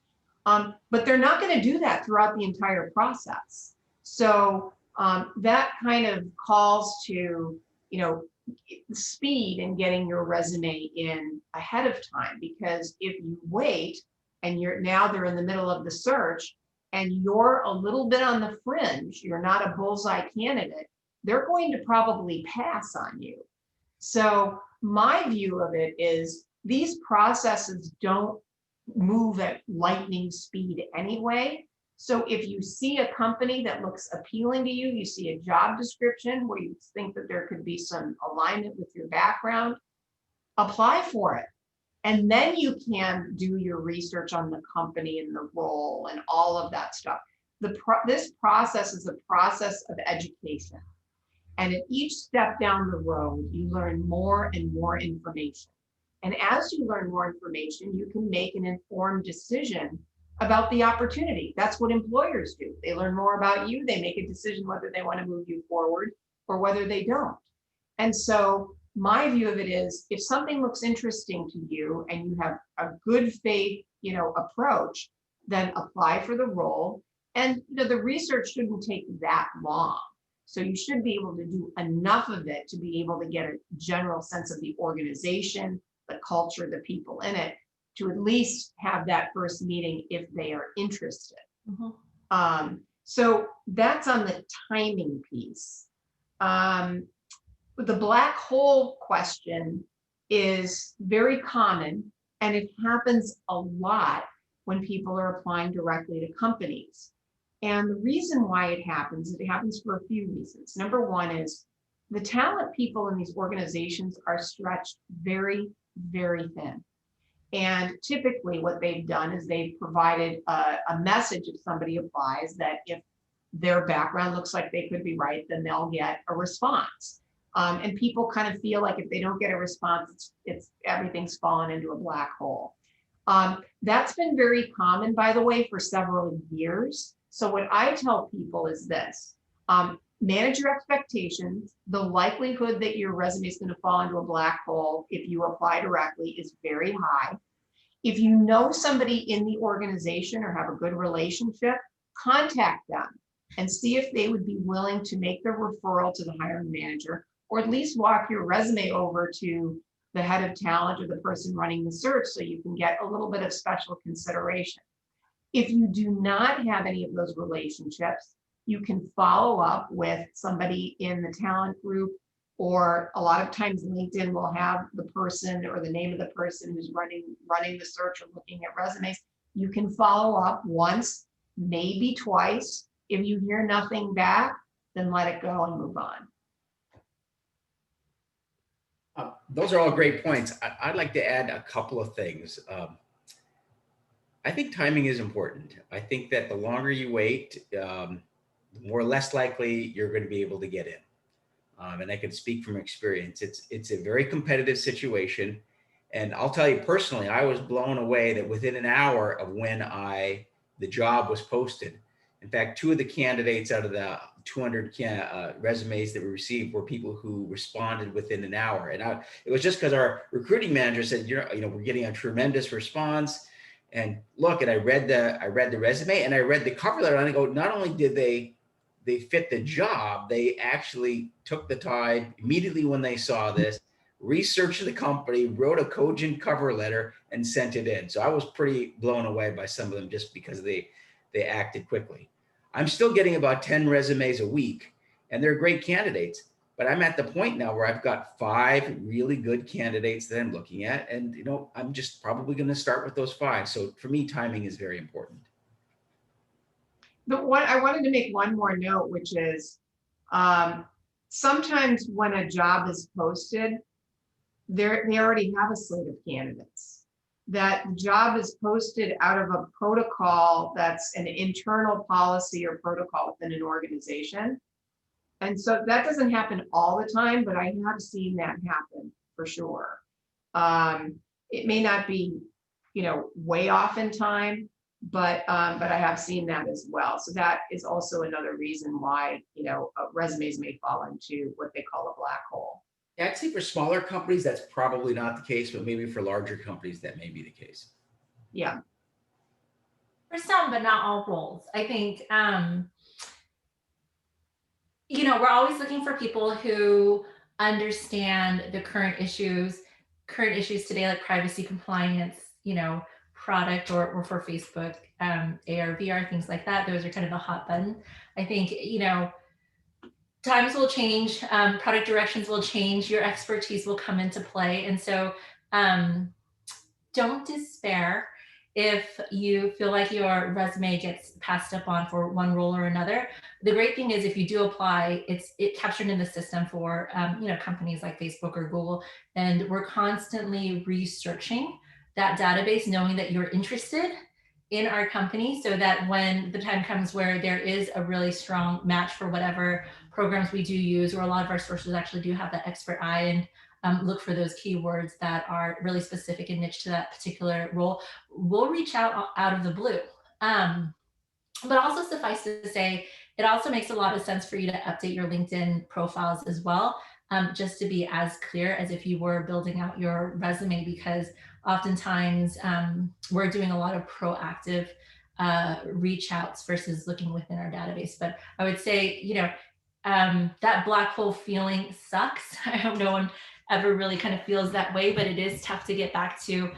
[SPEAKER 5] But they're not going to do that throughout the entire process. So that kind of calls to, speed in getting your resume in ahead of time, because if you wait, and they're in the middle of the search, and you're a little bit on the fringe, you're not a bullseye candidate, they're going to probably pass on you. So my view of it is these processes don't move at lightning speed anyway. So if you see a company that looks appealing to you, you see a job description where you think that there could be some alignment with your background, apply for it. And then you can do your research on the company and the role and all of that stuff. This process is a process of education. And at each step down the road, you learn more and more information. And as you learn more information, you can make an informed decision about the opportunity. That's what employers do. They learn more about you. They make a decision whether they want to move you forward or whether they don't. And so my view of it is, if something looks interesting to you and you have a good faith, approach, then apply for the role. And the research shouldn't take that long. So you should be able to do enough of it to be able to get a general sense of the organization, the culture, the people in it, to at least have that first meeting if they are interested. Mm-hmm. So that's on the timing piece. The black hole question is very common, and it happens a lot when people are applying directly to companies. And the reason why it happens for a few reasons. Number one is the talent people in these organizations are stretched very, very thin. And typically what they've done is they've provided a message if somebody applies that if their background looks like they could be right, then they'll get a response. And people kind of feel like if they don't get a response, it's everything's fallen into a black hole. That's been very common, by the way, for several years. So what I tell people is this, manage your expectations. The likelihood that your resume is going to fall into a black hole if you apply directly is very high. If you know somebody in the organization or have a good relationship, contact them and see if they would be willing to make the referral to the hiring manager, or at least walk your resume over to the head of talent or the person running the search so you can get a little bit of special consideration. If you do not have any of those relationships, you can follow up with somebody in the talent group, or a lot of times LinkedIn will have the person or the name of the person who's running the search or looking at resumes. You can follow up once, maybe twice. If you hear nothing back, then let it go and move on.
[SPEAKER 4] Those are all great points. I'd like to add a couple of things. I think timing is important. I think that the longer you wait, the more less likely you're going to be able to get in. And I can speak from experience. It's a very competitive situation. And I'll tell you personally, I was blown away that within an hour of when the job was posted, in fact, 2 of the candidates out of the 200 resumes that we received were people who responded within an hour. And it was just because our recruiting manager said, we're getting a tremendous response. And look, and I read the resume and I read the cover letter, and I go, not only did they fit the job, they actually took the time immediately when they saw this, researched the company, wrote a cogent cover letter, and sent it in. So I was pretty blown away by some of them just because they acted quickly. I'm still getting about 10 resumes a week, and they're great candidates. But I'm at the point now where I've got 5 really good candidates that I'm looking at, and I'm just probably going to start with those 5. So for me, timing is very important.
[SPEAKER 5] But I wanted to make one more note, which is sometimes when a job is posted, they already have a slate of candidates. That job is posted out of a protocol that's an internal policy or protocol within an organization. And so that doesn't happen all the time, but I have seen that happen for sure. It may not be, way off in time, but I have seen that as well. So that is also another reason why, resumes may fall into what they call a black hole.
[SPEAKER 4] Yeah, I'd say for smaller companies, that's probably not the case, but maybe for larger companies, that may be the case.
[SPEAKER 5] Yeah.
[SPEAKER 2] For some, but not all roles. I think, we're always looking for people who understand the current issues today, like privacy compliance, product or for Facebook, AR, VR, things like that. Those are kind of the hot button. I think, times will change, product directions will change, your expertise will come into play. And so don't despair if you feel like your resume gets passed up on for one role or another. The great thing is if you do apply, it's captured in the system for companies like Facebook or Google, and we're constantly researching that database, knowing that you're interested in our company, so that when the time comes where there is a really strong match for whatever programs we do use, or a lot of our sources actually do have that expert eye and look for those keywords that are really specific and niche to that particular role, we'll reach out of the blue. But also suffice to say, it also makes a lot of sense for you to update your LinkedIn profiles as well, just to be as clear as if you were building out your resume, because oftentimes we're doing a lot of proactive reach outs versus looking within our database. But I would say, that black hole feeling sucks. I hope no one ever really kind of feels that way, but it is tough to get back to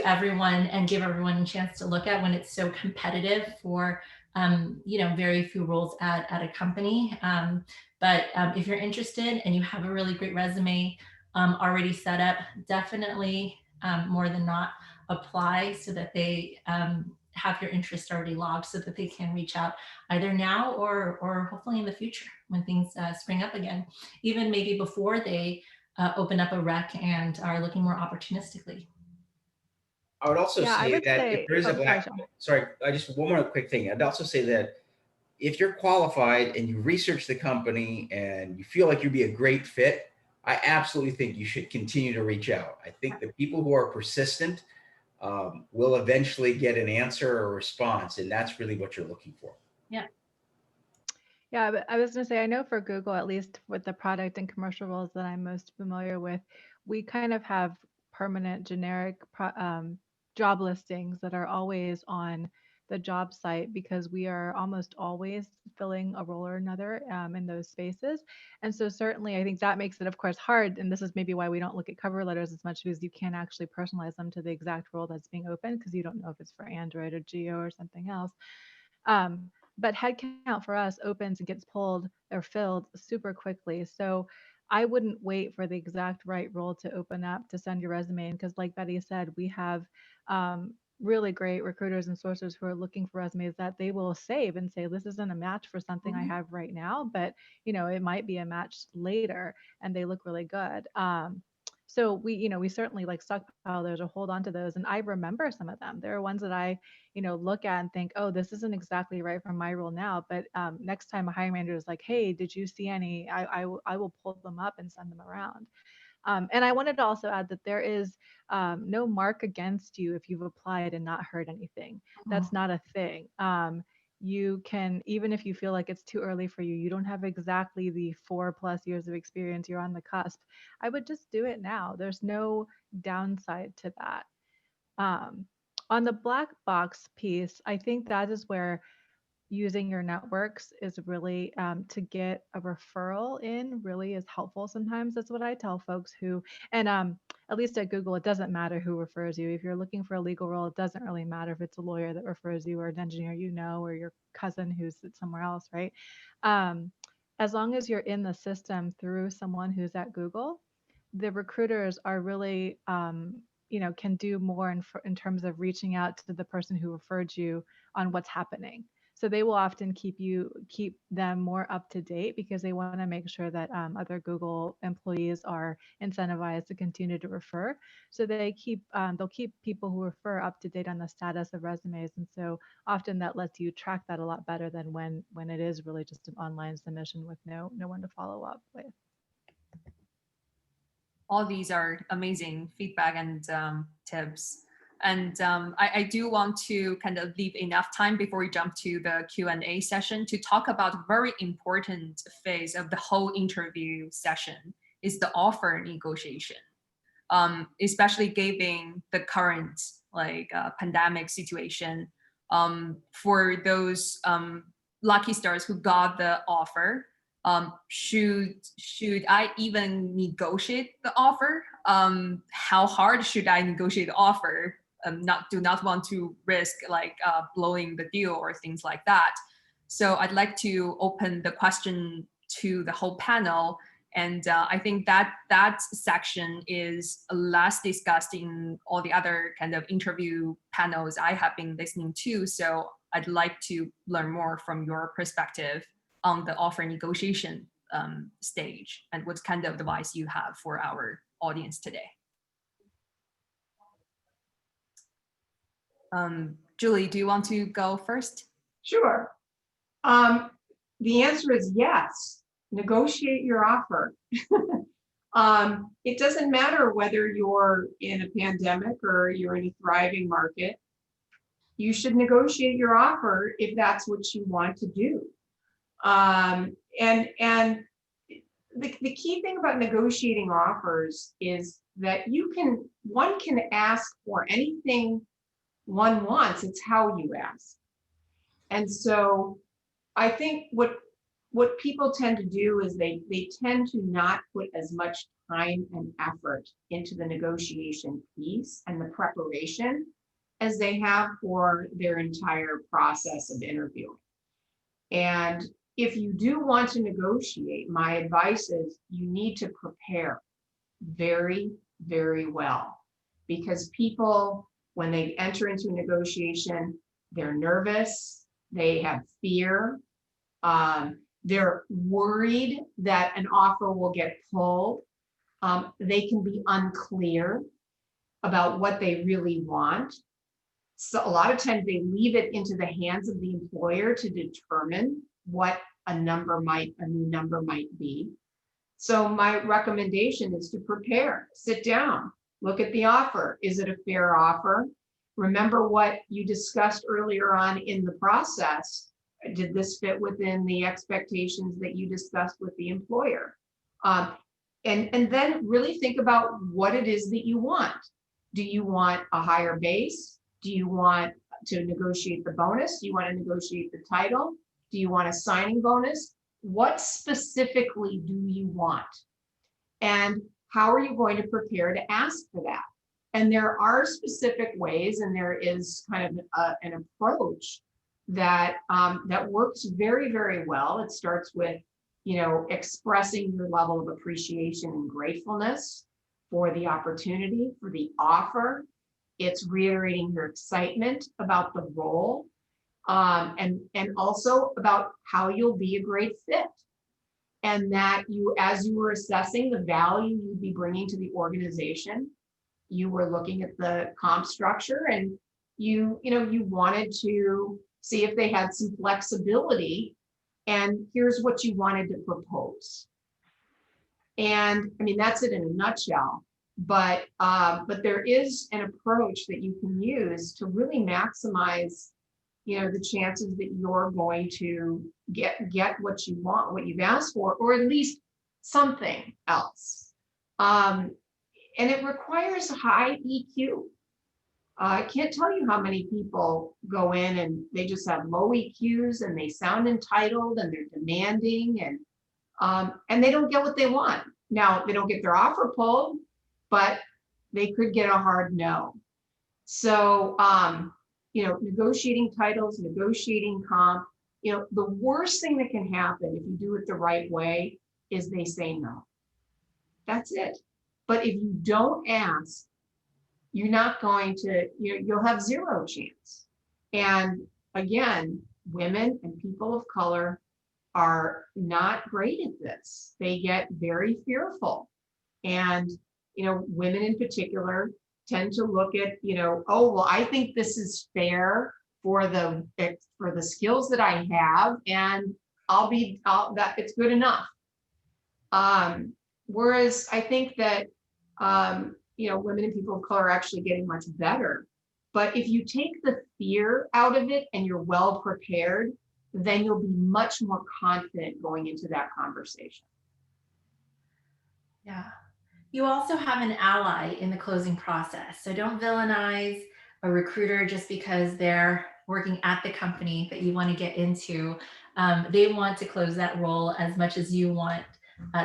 [SPEAKER 2] everyone and give everyone a chance to look at when it's so competitive for very few roles at a company. But if you're interested and you have a really great resume already set up, definitely more than not apply, so that they have your interest already logged, so that they can reach out either now or hopefully in the future when things spring up again, even maybe before they open up a rec and are looking more opportunistically.
[SPEAKER 4] I would also say that if there is a black, just one more quick thing. I'd also say that if you're qualified and you research the company and you feel like you'd be a great fit, I absolutely think you should continue to reach out. I think the people who are persistent will eventually get an answer or a response, and that's really what you're looking for.
[SPEAKER 6] Yeah, but I was going to say, I know for Google, at least with the product and commercial roles that I'm most familiar with, we kind of have permanent generic job listings that are always on the job site, because we are almost always filling a role or another in those spaces. And so certainly I think that makes it, of course, hard. And this is maybe why we don't look at cover letters as much, because you can't actually personalize them to the exact role that's being opened, because you don't know if it's for Android or Geo or something else. But headcount for us opens and gets pulled or filled super quickly. So I wouldn't wait for the exact right role to open up to send your resume in, because like Betty said, we have really great recruiters and sources who are looking for resumes that they will save and say, this isn't a match for something I have right now, but it might be a match later, and they look really good. So we certainly like stockpile those or hold on to those. And I remember some of them. There are ones that I, look at and think, oh, this isn't exactly right for my role now. But next time a hiring manager is like, hey, did you see any? I will pull them up and send them around. And I wanted to also add that there is no mark against you if you've applied and not heard anything. That's not a thing. You can, even if you feel like it's too early for you, you don't have exactly the 4+ years of experience, you're on the cusp, I would just do it now. There's no downside to that. On the black box piece, I think that is where using your networks is really to get a referral in really is helpful. Sometimes that's what I tell folks who, and at least at Google, it doesn't matter who refers you. If you're looking for a legal role, it doesn't really matter if it's a lawyer that refers you or an engineer, or your cousin who's somewhere else, right? As long as you're in the system through someone who's at Google, the recruiters are really, can do more in terms of reaching out to the person who referred you on what's happening. So they will often keep them more up to date, because they want to make sure that other Google employees are incentivized to continue to refer. So they'll keep people who refer up to date on the status of resumes. And so often that lets you track that a lot better than when it is really just an online submission with no one to follow up with.
[SPEAKER 1] All these are amazing feedback and tips. And I do want to kind of leave enough time before we jump to the Q&A session to talk about a very important phase of the whole interview session is the offer negotiation, especially given the current pandemic situation. For those lucky stars who got the offer, should I even negotiate the offer? How hard should I negotiate the offer do not want to risk like blowing the deal or things like that. So I'd like to open the question to the whole panel. And I think that section is less discussed in all the other kind of interview panels I have been listening to. So I'd like to learn more from your perspective on the offer negotiation stage and what kind of advice you have for our audience today. Julie, do you want to go first?
[SPEAKER 5] Sure. The answer is yes. Negotiate your offer. It doesn't matter whether you're in a pandemic or you're in a thriving market. You should negotiate your offer if that's what you want to do. And the key thing about negotiating offers is that one can ask for anything one wants. It's how you ask. And so I think what people tend to do is they tend to not put as much time and effort into the negotiation piece and the preparation as they have for their entire process of interviewing. And if you do want to negotiate, my advice is you need to prepare very, very well, because people, when they enter into a negotiation, they're nervous, they have fear, they're worried that an offer will get pulled. They can be unclear about what they really want. So a lot of times they leave it into the hands of the employer to determine what a new number might be. So my recommendation is to prepare, sit down, look at the offer. Is it a fair offer? Remember what you discussed earlier on in the process. Did this fit within the expectations that you discussed with the employer? And then really think about what it is that you want. Do you want a higher base? Do you want to negotiate the bonus? Do you want to negotiate the title? Do you want a signing bonus? What specifically do you want? And how are you going to prepare to ask for that? And there are specific ways, and there is kind of an approach that that works very, very well. It starts with, expressing your level of appreciation and gratefulness for the opportunity, for the offer. It's reiterating your excitement about the role, and also about how you'll be a great fit. And that as you were assessing the value you'd be bringing to the organization, you were looking at the comp structure, and you wanted to see if they had some flexibility, and here's what you wanted to propose. And I mean, that's it in a nutshell. But there is an approach that you can use to really maximize, the chances that you're going to get what you want, what you've asked for, or at least something else. And it requires high EQ. I can't tell you how many people go in and they just have low EQs and they sound entitled and they're demanding, and they don't get what they want. Now, they don't get their offer pulled, but they could get a hard no. So, negotiating titles, negotiating comp, the worst thing that can happen if you do it the right way is they say no. That's it. But if you don't ask, you're not going to, you'll have zero chance. And again, women and people of color are not great at this. They get very fearful. And, women in particular tend to look at, oh, well, I think this is fair for the skills that I have, and that it's good enough. Whereas I think that, women and people of color are actually getting much better. But if you take the fear out of it and you're well prepared, then you'll be much more confident going into that conversation.
[SPEAKER 2] Yeah. You also have an ally in the closing process. So don't villainize a recruiter just because they're working at the company that you want to get into. They want to close that role as much as you want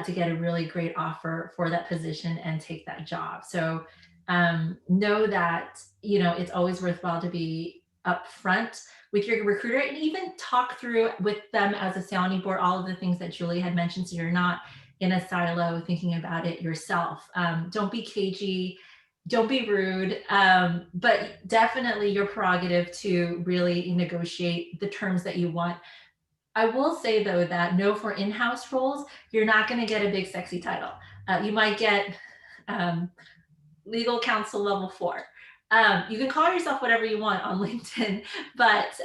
[SPEAKER 2] to get a really great offer for that position and take that job. So Know that, you know, it's always worthwhile to be upfront with your recruiter and even talk through with them as a sounding board all of the things that Julie had mentioned, so you're not in a silo thinking about it yourself. Don't be cagey, don't be rude, but definitely your prerogative to really negotiate the terms that you want. I will say though that no, for in-house roles, you're not going to get a big sexy title. You might get legal counsel level 4. You can call yourself whatever you want on LinkedIn, but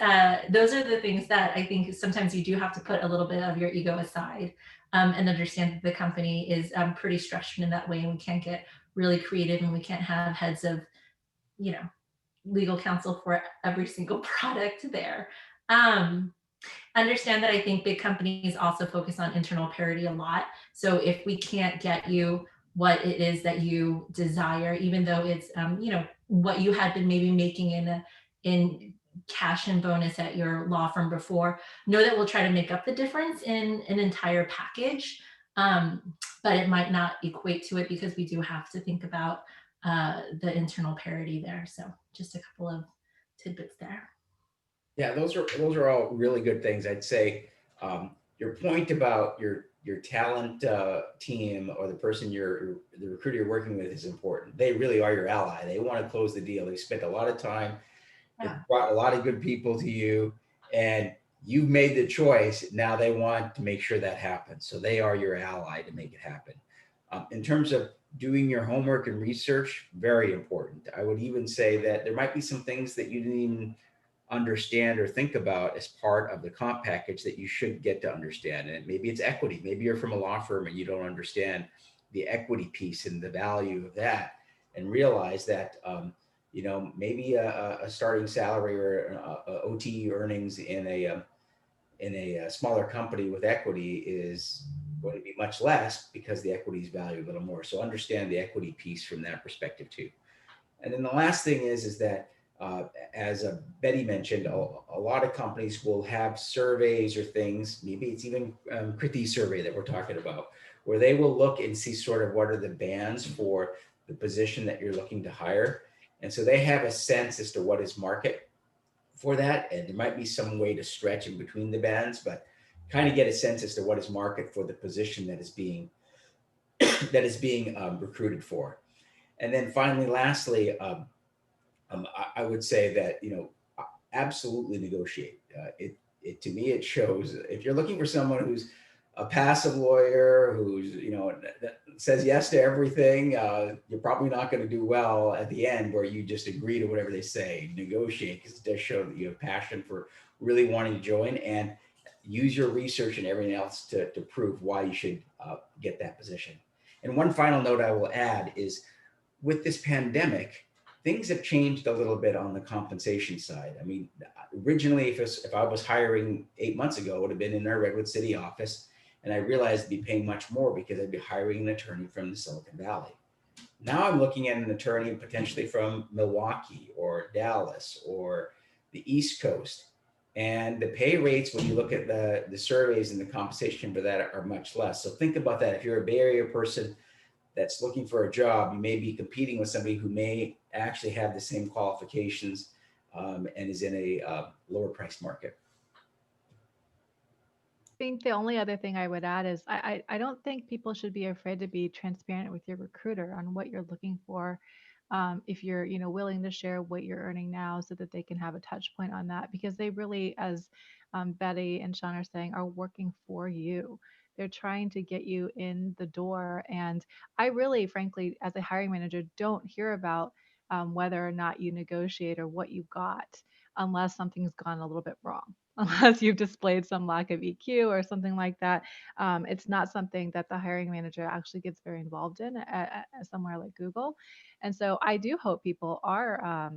[SPEAKER 2] those are the things that I think sometimes you do have to put a little bit of your ego aside, and understand that the company is pretty structured in that way, and we can't get really creative, and we can't have heads of, you know, legal counsel for every single product there. Understand that I think big companies also focus on internal parity a lot. So if we can't get you what it is that you desire, even though it's you know, what you had been maybe making in cash and bonus at your law firm before, know that we'll try to make up the difference in an entire package. But it might not equate to it because we do have to think about the internal parity there. So just a couple of tidbits there.
[SPEAKER 4] Yeah, those are all really good things. I'd say your point about your talent team or the person the recruiter you're working with is important. They really are your ally. They want to close the deal. They spent a lot of time. They brought a lot of good people to you, and you've made the choice. Now they want to make sure that happens. So they are your ally to make it happen. In terms of doing your homework and research, very important. I would even say that there might be some things that you didn't even understand or think about as part of the comp package that you should get to understand. And maybe it's equity. Maybe you're from a law firm and you don't understand the equity piece and the value of that, and realize that you know, maybe a starting salary or OTE earnings in a smaller company with equity is going to be much less because the equity is valued a little more. So understand the equity piece from that perspective too. And then the last thing is that as Betty mentioned, a lot of companies will have surveys or things, maybe it's even Kriti's survey that we're talking about, where they will look and see sort of what are the bands for the position that you're looking to hire. And so they have a sense as to what is market for that. And there might be some way to stretch in between the bands, but kind of get a sense as to what is market for the position that is being recruited for. And then finally, lastly, I would say that, you know, absolutely negotiate. It to me, it shows if you're looking for someone who's a passive lawyer, who's, you know, that says yes to everything, you're probably not going to do well at the end where you just agree to whatever they say. Negotiate, because it does show that you have passion for really wanting to join, and use your research and everything else to prove why you should get that position. And one final note I will add is, with this pandemic, things have changed a little bit on the compensation side. I mean, originally, if I was hiring 8 months ago, it would have been in our Redwood City office, and I realized I'd be paying much more because I'd be hiring an attorney from the Silicon Valley. Now I'm looking at an attorney potentially from Milwaukee or Dallas or the East Coast. And the pay rates, when you look at the surveys and the compensation for that, are much less. So think about that. If you're a Bay Area person that's looking for a job, you may be competing with somebody who may actually have the same qualifications and is in a lower price market.
[SPEAKER 6] I think the only other thing I would add is I don't think people should be afraid to be transparent with your recruiter on what you're looking for. If you're, you know, willing to share what you're earning now so that they can have a touch point on that, because they really, as Betty and Sean are saying, are working for you. They're trying to get you in the door. And I really, frankly, as a hiring manager, don't hear about whether or not you negotiate or what you got unless something's gone a little bit wrong. Unless you've displayed some lack of EQ or something like that. It's not something that the hiring manager actually gets very involved in at somewhere like Google. And so I do hope people are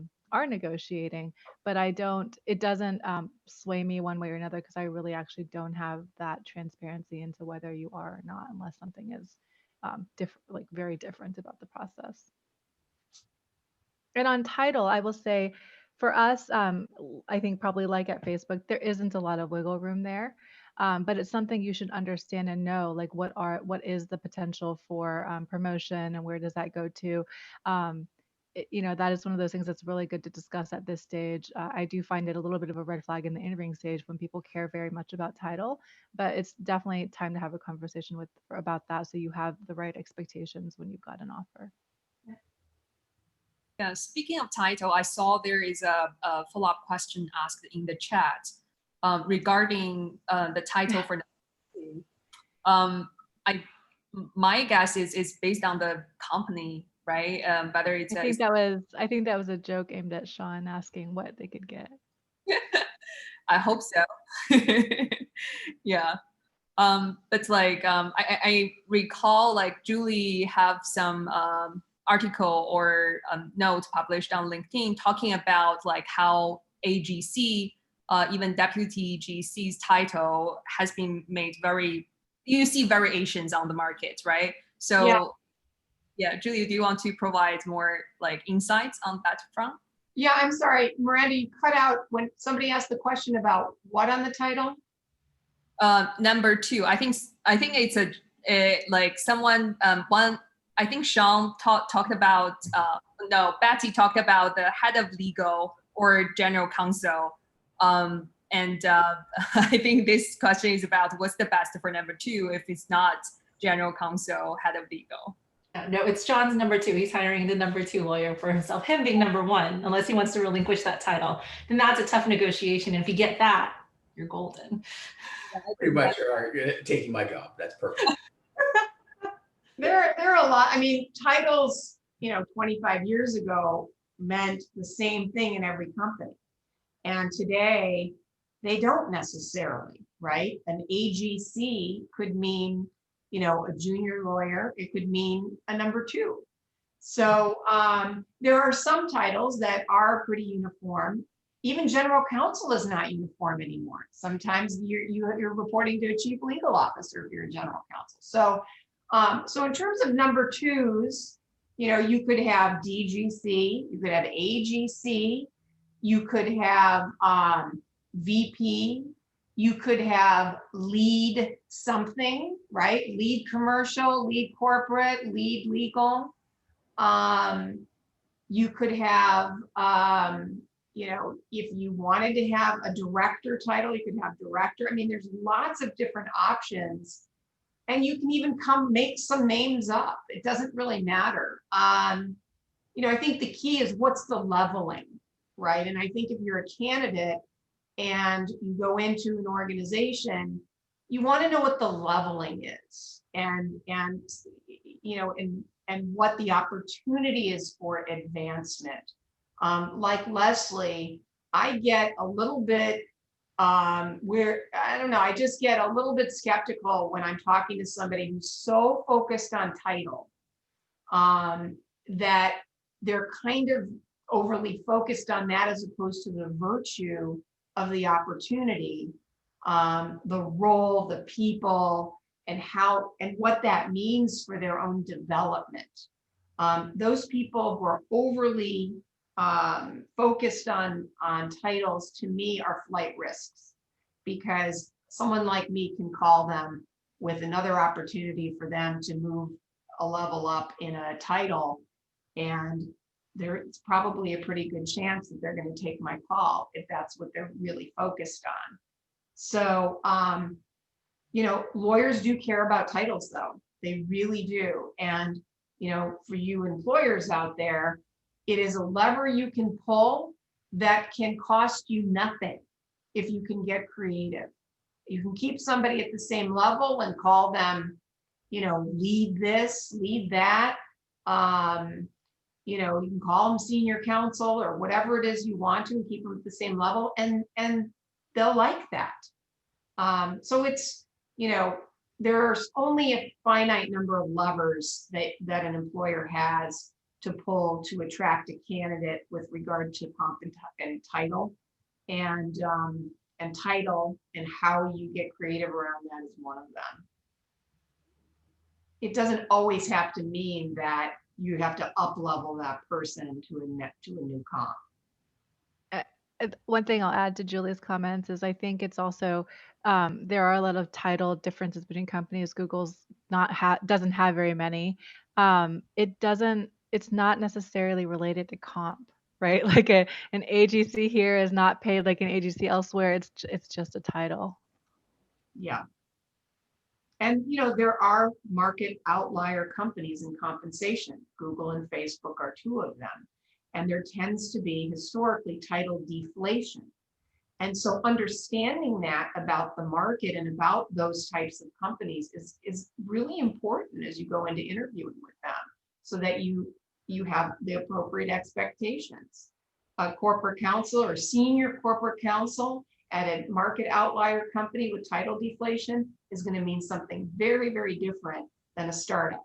[SPEAKER 6] negotiating, but it doesn't sway me one way or another, because I really actually don't have that transparency into whether you are or not, unless something is different, like very different about the process. And on title, I will say for us, I think probably like at Facebook, there isn't a lot of wiggle room there. But it's something you should understand and know, like what is the potential for promotion and where does that go to? that is one of those things that's really good to discuss at this stage. I do find it a little bit of a red flag in the interviewing stage when people care very much about title, but it's definitely time to have a conversation about that so you have the right expectations when you've got an offer.
[SPEAKER 1] Yeah, speaking of title, I saw there is a follow-up question asked in the chat regarding the title for the my guess is based on the company, right? Whether it's
[SPEAKER 6] I think that was a joke aimed at Sean asking what they could get.
[SPEAKER 1] I hope so. Yeah. But like I recall like Julie have some article or note published on LinkedIn talking about like how AGC, even deputy GC's title has been made you see variations on the market, right? So yeah, Julie, do you want to provide more like insights on that front?
[SPEAKER 5] Yeah, I'm sorry, Miranda, you cut out when somebody asked the question about what on the title?
[SPEAKER 1] Number 2, I think it's like someone I think Sean talked about no, Betty talked about the head of legal or general counsel, and I think this question is about what's the best for number 2 if it's not general counsel, head of legal.
[SPEAKER 2] No, it's John's number 2. He's hiring the number 2 lawyer for himself, him being number 1, unless he wants to relinquish that title. Then that's a tough negotiation. And if you get that, you're golden.
[SPEAKER 4] Pretty much are taking my job. That's perfect.
[SPEAKER 5] There are a lot. I mean, titles, 25 years ago meant the same thing in every company. And today, they don't necessarily, right? An AGC could mean, a junior lawyer. It could mean a number 2. So there are some titles that are pretty uniform. Even general counsel is not uniform anymore. Sometimes you're reporting to a chief legal officer if you're a general counsel. So in terms of number 2s, you could have DGC, you could have AGC, you could have VP, you could have lead something, right? Lead commercial, lead corporate, lead legal. You could have, if you wanted to have a director title, you could have director. I mean, there's lots of different options. And you can even make some names up. It doesn't really matter. I think the key is what's the leveling, right? And I think if you're a candidate and you go into an organization, you want to know what the leveling is and what the opportunity is for advancement. Like Leslie, I get a little bit I just get a little bit skeptical when I'm talking to somebody who's so focused on title that they're kind of overly focused on that as opposed to the virtue of the opportunity, the role, the people, and what that means for their own development. Those people who are overly focused on titles, to me, are flight risks, because someone like me can call them with another opportunity for them to move a level up in a title, and there's probably a pretty good chance that they're going to take my call if that's what they're really focused on. So, lawyers do care about titles, though. They really do. And, for you employers out there, it is a lever you can pull that can cost you nothing if you can get creative. You can keep somebody at the same level and call them, lead this, lead that. You can call them senior counsel or whatever it is you want to, and keep them at the same level, and they'll like that. So it's, there's only a finite number of levers that an employer has to pull to attract a candidate with regard to comp and title, and title, and how you get creative around that is one of them. It doesn't always have to mean that you have to up-level that person to a new comp.
[SPEAKER 6] One thing I'll add to Julie's comments is I think it's also there are a lot of title differences between companies. Google's doesn't have very many. It doesn't it's not necessarily related to comp, right? Like an AGC here is not paid like an AGC elsewhere. It's just a title.
[SPEAKER 5] Yeah. And there are market outlier companies in compensation. Google and Facebook are two of them. And there tends to be historically title deflation. And so understanding that about the market and about those types of companies is really important as you go into interviewing with them, so that you have the appropriate expectations. A corporate counsel or senior corporate counsel at a market outlier company with title deflation is going to mean something very, very different than a startup.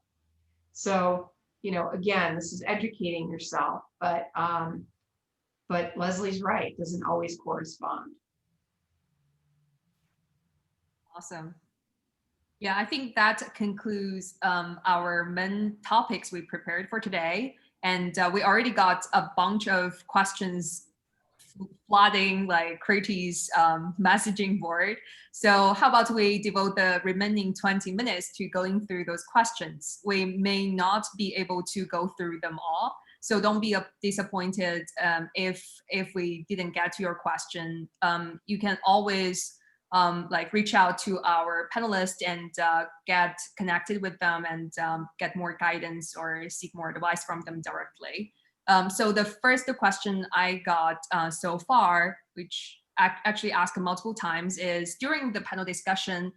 [SPEAKER 5] So, again, this is educating yourself, but Leslie's right, doesn't always correspond.
[SPEAKER 1] Awesome. Yeah, I think that concludes our main topics we prepared for today. And we already got a bunch of questions flooding like Kriti's messaging board. So how about we devote the remaining 20 minutes to going through those questions? We may not be able to go through them all, so don't be disappointed if we didn't get to your question. You can always reach out to our panelists and get connected with them and get more guidance or seek more advice from them directly. So the first question I got so far, which actually asked multiple times, is during the panel discussion,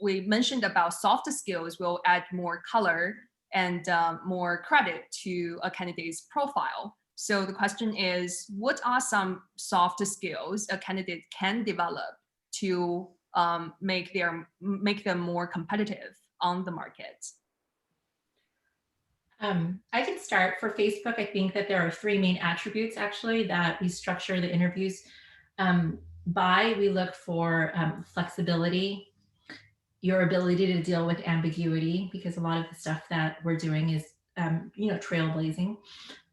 [SPEAKER 1] we mentioned about soft skills will add more color and more credit to a candidate's profile. So the question is, what are some soft skills a candidate can develop to make them more competitive on the market?
[SPEAKER 2] I can start. For Facebook, I think that there are 3 main attributes actually that we structure the interviews by. We look for flexibility, your ability to deal with ambiguity, because a lot of the stuff that we're doing is trailblazing,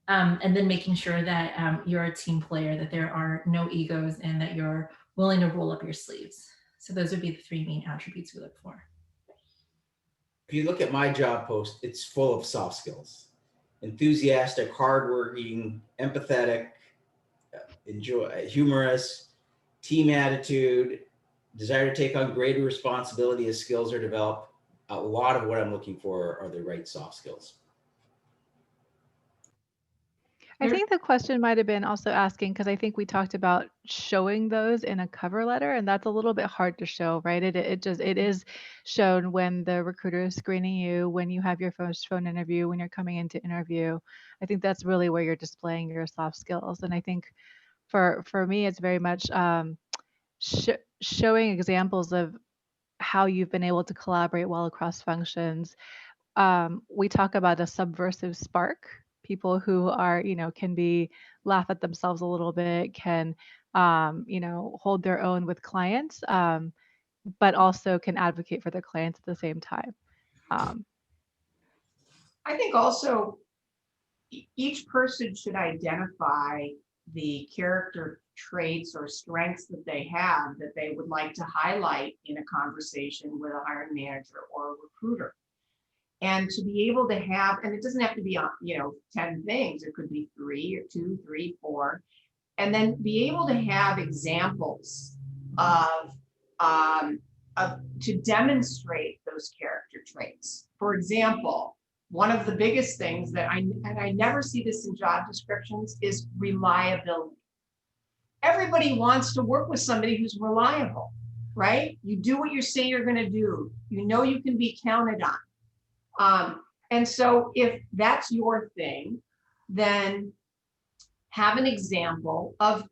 [SPEAKER 2] and then making sure that you're a team player, that there are no egos, and that you're willing to roll up your sleeves. So those would be the 3 main attributes we look for.
[SPEAKER 4] If you look at my job post, it's full of soft skills: enthusiastic, hardworking, empathetic, humorous, team attitude, desire to take on greater responsibility as skills are developed. A lot of what I'm looking for are the right soft skills.
[SPEAKER 6] I think the question might have been also asking, because I think we talked about showing those in a cover letter, and that's a little bit hard to show, right? It is shown when the recruiter is screening you, when you have your first phone interview, when you're coming into interview. I think that's really where you're displaying your soft skills. And I think for me, it's very much showing examples of how you've been able to collaborate well across functions. We talk about a subversive spark. People who are, can laugh at themselves a little bit, can, hold their own with clients, but also can advocate for their clients at the same time.
[SPEAKER 5] I think also each person should identify the character traits or strengths that they have that they would like to highlight in a conversation with a hiring manager or a recruiter. And to be able to have, and it doesn't have to be 10 things, it could be 3 or 2, 3, 4, and then be able to have examples of to demonstrate those character traits. For example, one of the biggest things that I never see this in job descriptions is reliability. Everybody wants to work with somebody who's reliable, right? You do what you say you're going to do. You can be counted on. And so if that's your thing, then have an example of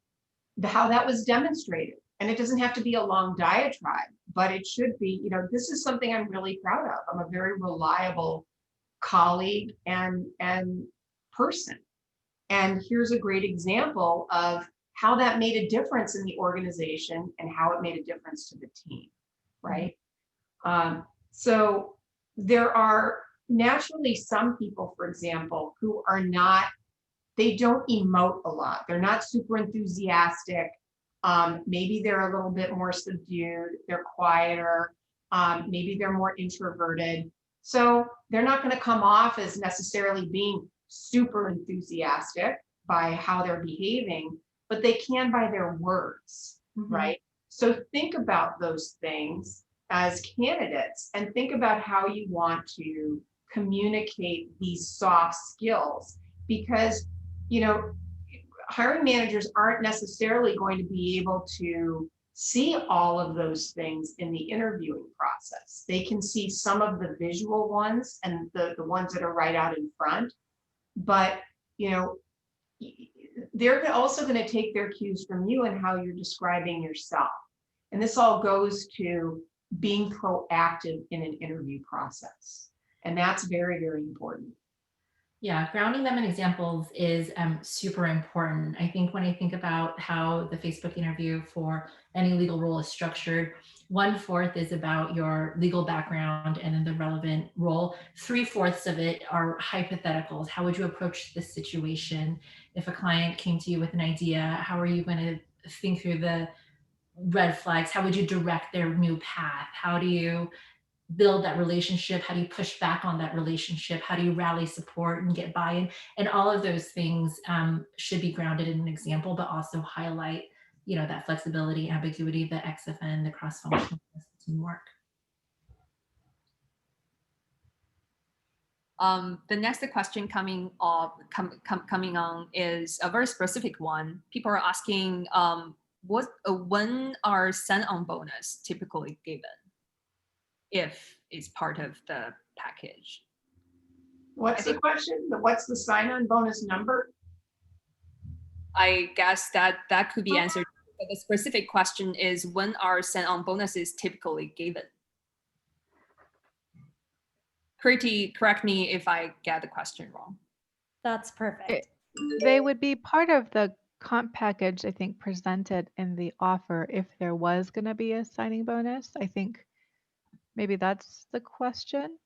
[SPEAKER 5] how that was demonstrated. And it doesn't have to be a long diatribe, but it should be, this is something I'm really proud of. I'm a very reliable colleague and person. And here's a great example of how that made a difference in the organization and how it made a difference to the team, right? So there are naturally some people, for example, who they don't emote a lot. They're not super enthusiastic. Maybe they're a little bit more subdued. They're quieter. Maybe they're more introverted. So they're not going to come off as necessarily being super enthusiastic by how they're behaving, but they can by their words, right? So think about those things as candidates and think about how you want to communicate these soft skills, because, you know, hiring managers aren't necessarily going to be able to see all of those things in the interviewing process. They can see some of the visual ones and the ones that are right out in front, but, you know, they're also going to take their cues from you and how you're describing yourself. And this all goes to being proactive in an interview process. And that's very, very important.
[SPEAKER 2] Yeah, grounding them in examples is super important. I think when I think about how the Facebook interview for any legal role is structured, 1/4 is about your legal background and then the relevant role. 3/4 of it are hypotheticals. How would you approach this situation? If a client came to you with an idea, how are you going to think through the red flags? How would you direct their new path? How do you build that relationship? How do you push back on that relationship? How do you rally support and get buy-in? And all of those things should be grounded in an example, but also highlight, you know, that flexibility, ambiguity, the XFN, the cross-functional teamwork.
[SPEAKER 1] The next question coming on is a very specific one. People are asking, when are sign-on bonus typically given, if it's part of the package?
[SPEAKER 5] What's the question? What's the sign-on bonus number?
[SPEAKER 1] I guess that could be answered. But the specific question is, when are sign-on bonuses typically given? Kriti, correct me if I get the question wrong.
[SPEAKER 7] That's perfect.
[SPEAKER 6] They would be part of the comp package, I think, presented in the offer if there was going to be a signing bonus. I think maybe that's the question.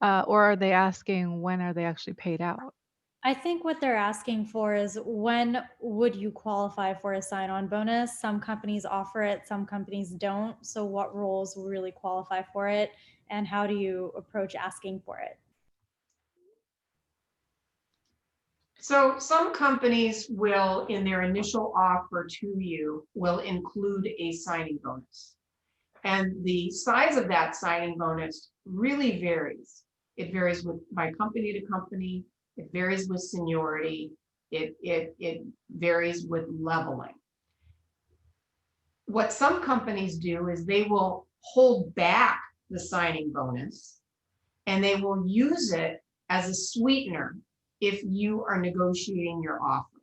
[SPEAKER 6] Or are they asking when are they actually paid out?
[SPEAKER 7] I think what they're asking for is, when would you qualify for a sign-on bonus? Some companies offer it, some companies don't. So what roles will really qualify for it, and how do you approach asking for it?
[SPEAKER 5] So some companies will, in their initial offer to you, will include a signing bonus. And the size of that signing bonus really varies. It varies by company to company. It varies with seniority. It varies with leveling. What some companies do is they will hold back the signing bonus and they will use it as a sweetener if you are negotiating your offer.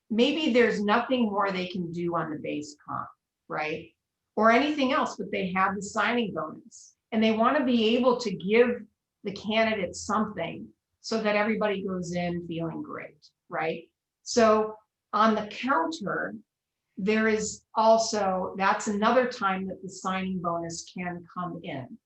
[SPEAKER 5] Maybe there's nothing more they can do on the base comp, right? Or anything else, but they have the signing bonus and they want to be able to give the candidate something so that everybody goes in feeling great, right? So on the counter, there is also, that's another time that the signing bonus can come in.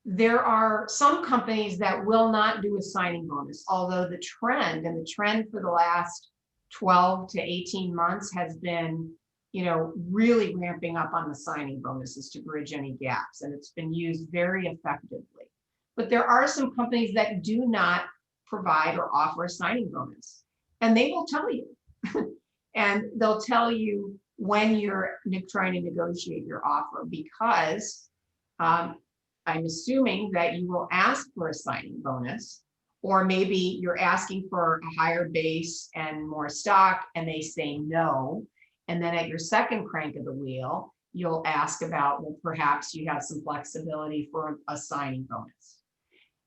[SPEAKER 5] There are some companies that will not do a signing bonus, although the trend for the last 12 to 18 months has been, you know, really ramping up on the signing bonuses to bridge any gaps, and it's been used very effectively. But there are some companies that do not provide or offer a signing bonus, and they will tell you. And they'll tell you when you're trying to negotiate your offer, because I'm assuming that you will ask for a signing bonus, or maybe you're asking for a higher base and more stock and they say no. And then at your second crank of the wheel, you'll ask about, well, perhaps you have some flexibility for a signing bonus.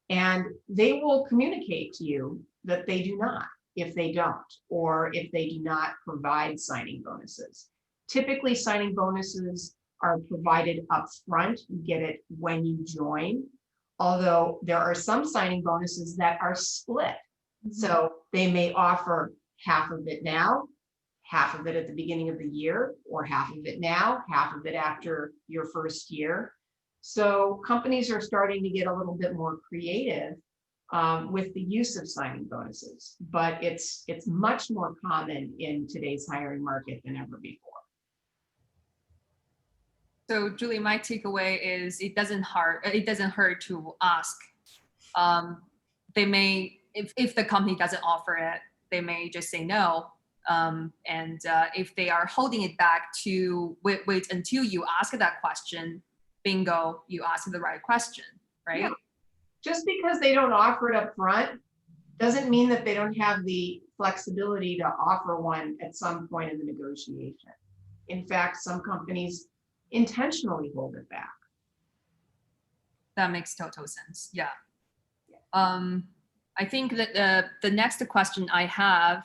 [SPEAKER 5] And they will communicate to you that they do not, if they don't, or if they do not provide signing bonuses. Typically, signing bonuses are provided up front. You get it when you join, although there are some signing bonuses that are split. So they may offer half of it now, half of it at the beginning of the year, or half of it now, half of it after your first year. So companies are starting to get a little bit more creative with the use of signing bonuses, but it's much more common in today's hiring market than ever before.
[SPEAKER 1] So Julie, my takeaway is it doesn't hurt to ask. They may if the company doesn't offer it, they may just say no. And if they are holding it back to wait until you ask that question, bingo, you asked the right question, right?
[SPEAKER 5] Yeah. Just because they don't offer it up front doesn't mean that they don't have the flexibility to offer one at some point in the negotiation. In fact, some companies intentionally hold it back.
[SPEAKER 1] That makes total sense. Yeah. I think that the next question I have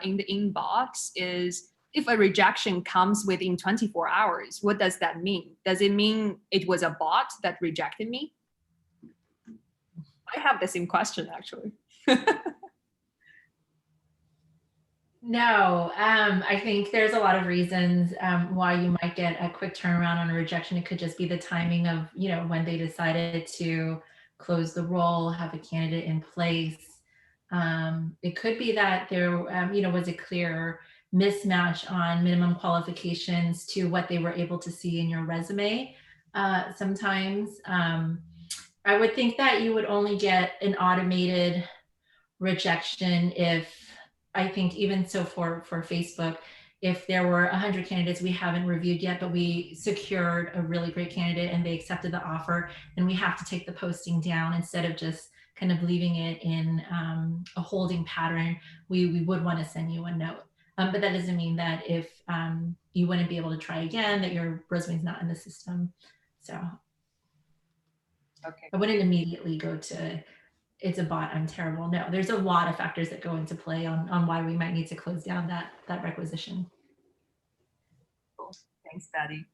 [SPEAKER 1] in the inbox is, if a rejection comes within 24 hours, what does that mean? Does it mean it was a bot that rejected me? I have the same question, actually.
[SPEAKER 2] No, I think there's a lot of reasons why you might get a quick turnaround on a rejection. It could just be the timing of, when they decided to close the role, have a candidate in place. It could be that there, was a clear mismatch on minimum qualifications to what they were able to see in your resume. Sometimes I would think that you would only get an automated rejection if, I think even so for Facebook, if there were 100 candidates we haven't reviewed yet, but we secured a really great candidate and they accepted the offer, and we have to take the posting down instead of just kind of leaving it in a holding pattern, we would want to send you a note. But that doesn't mean that if you wouldn't be able to try again, that your resume's not in the system. So
[SPEAKER 1] Okay.
[SPEAKER 2] I wouldn't immediately go to, it's a bot, I'm terrible. No, there's a lot of factors that go into play on why we might need to close down that requisition.
[SPEAKER 1] Cool. Thanks, Betty.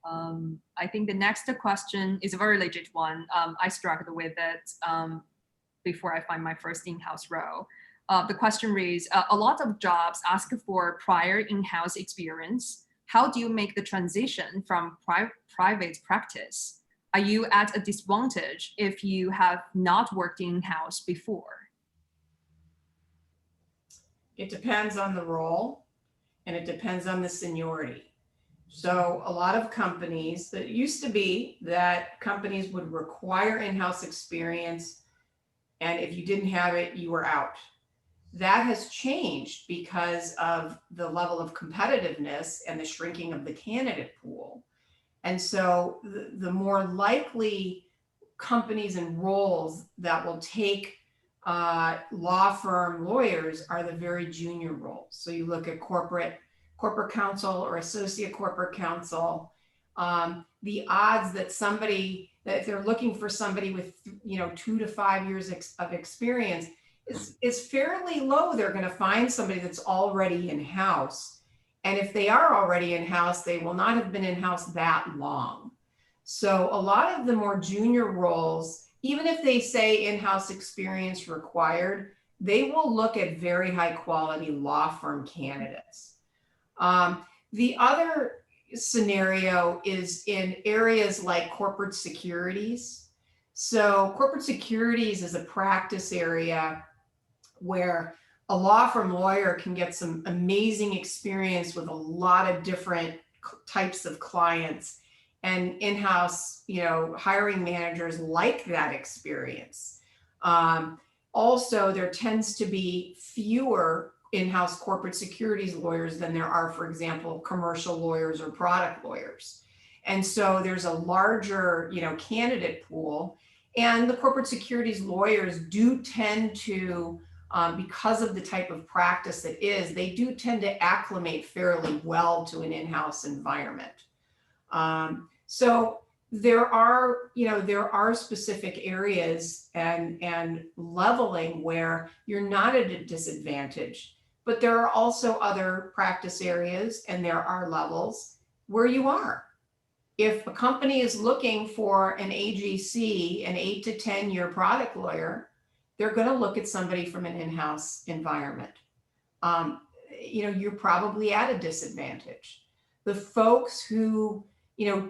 [SPEAKER 1] I think the next question is a very legit one. I struggled with it before I find my first in-house role. The question reads, a lot of jobs ask for prior in-house experience. How do you make the transition from private practice? Are you at a disadvantage if you have not worked in-house before?
[SPEAKER 5] It depends on the role and it depends on the seniority. So a lot of companies, that used to be that companies would require in-house experience, and if you didn't have it, you were out. That has changed because of the level of competitiveness and the shrinking of the candidate pool. And so the more likely companies and roles that will take law firm lawyers are the very junior roles. So you look at corporate counsel or associate corporate counsel. The odds that that if they're looking for somebody with 2 to 5 years of experience is fairly low. They're going to find somebody that's already in-house. And if they are already in-house, they will not have been in-house that long. So a lot of the more junior roles, even if they say in-house experience required, they will look at very high quality law firm candidates. The other scenario is in areas like corporate securities. So corporate securities is a practice area where a law firm lawyer can get some amazing experience with a lot of different types of clients, and in-house, hiring managers like that experience. Also, there tends to be fewer in-house corporate securities lawyers than there are, for example, commercial lawyers or product lawyers. And so there's a larger, candidate pool, and the corporate securities lawyers do tend to, because of the type of practice it is, they do tend to acclimate fairly well to an in-house environment. So there are specific areas and leveling where you're not at a disadvantage, but there are also other practice areas and there are levels where you are. If a company is looking for an AGC, an 8 to 10 year product lawyer, they're going to look at somebody from an in-house environment. You're probably at a disadvantage. The folks who,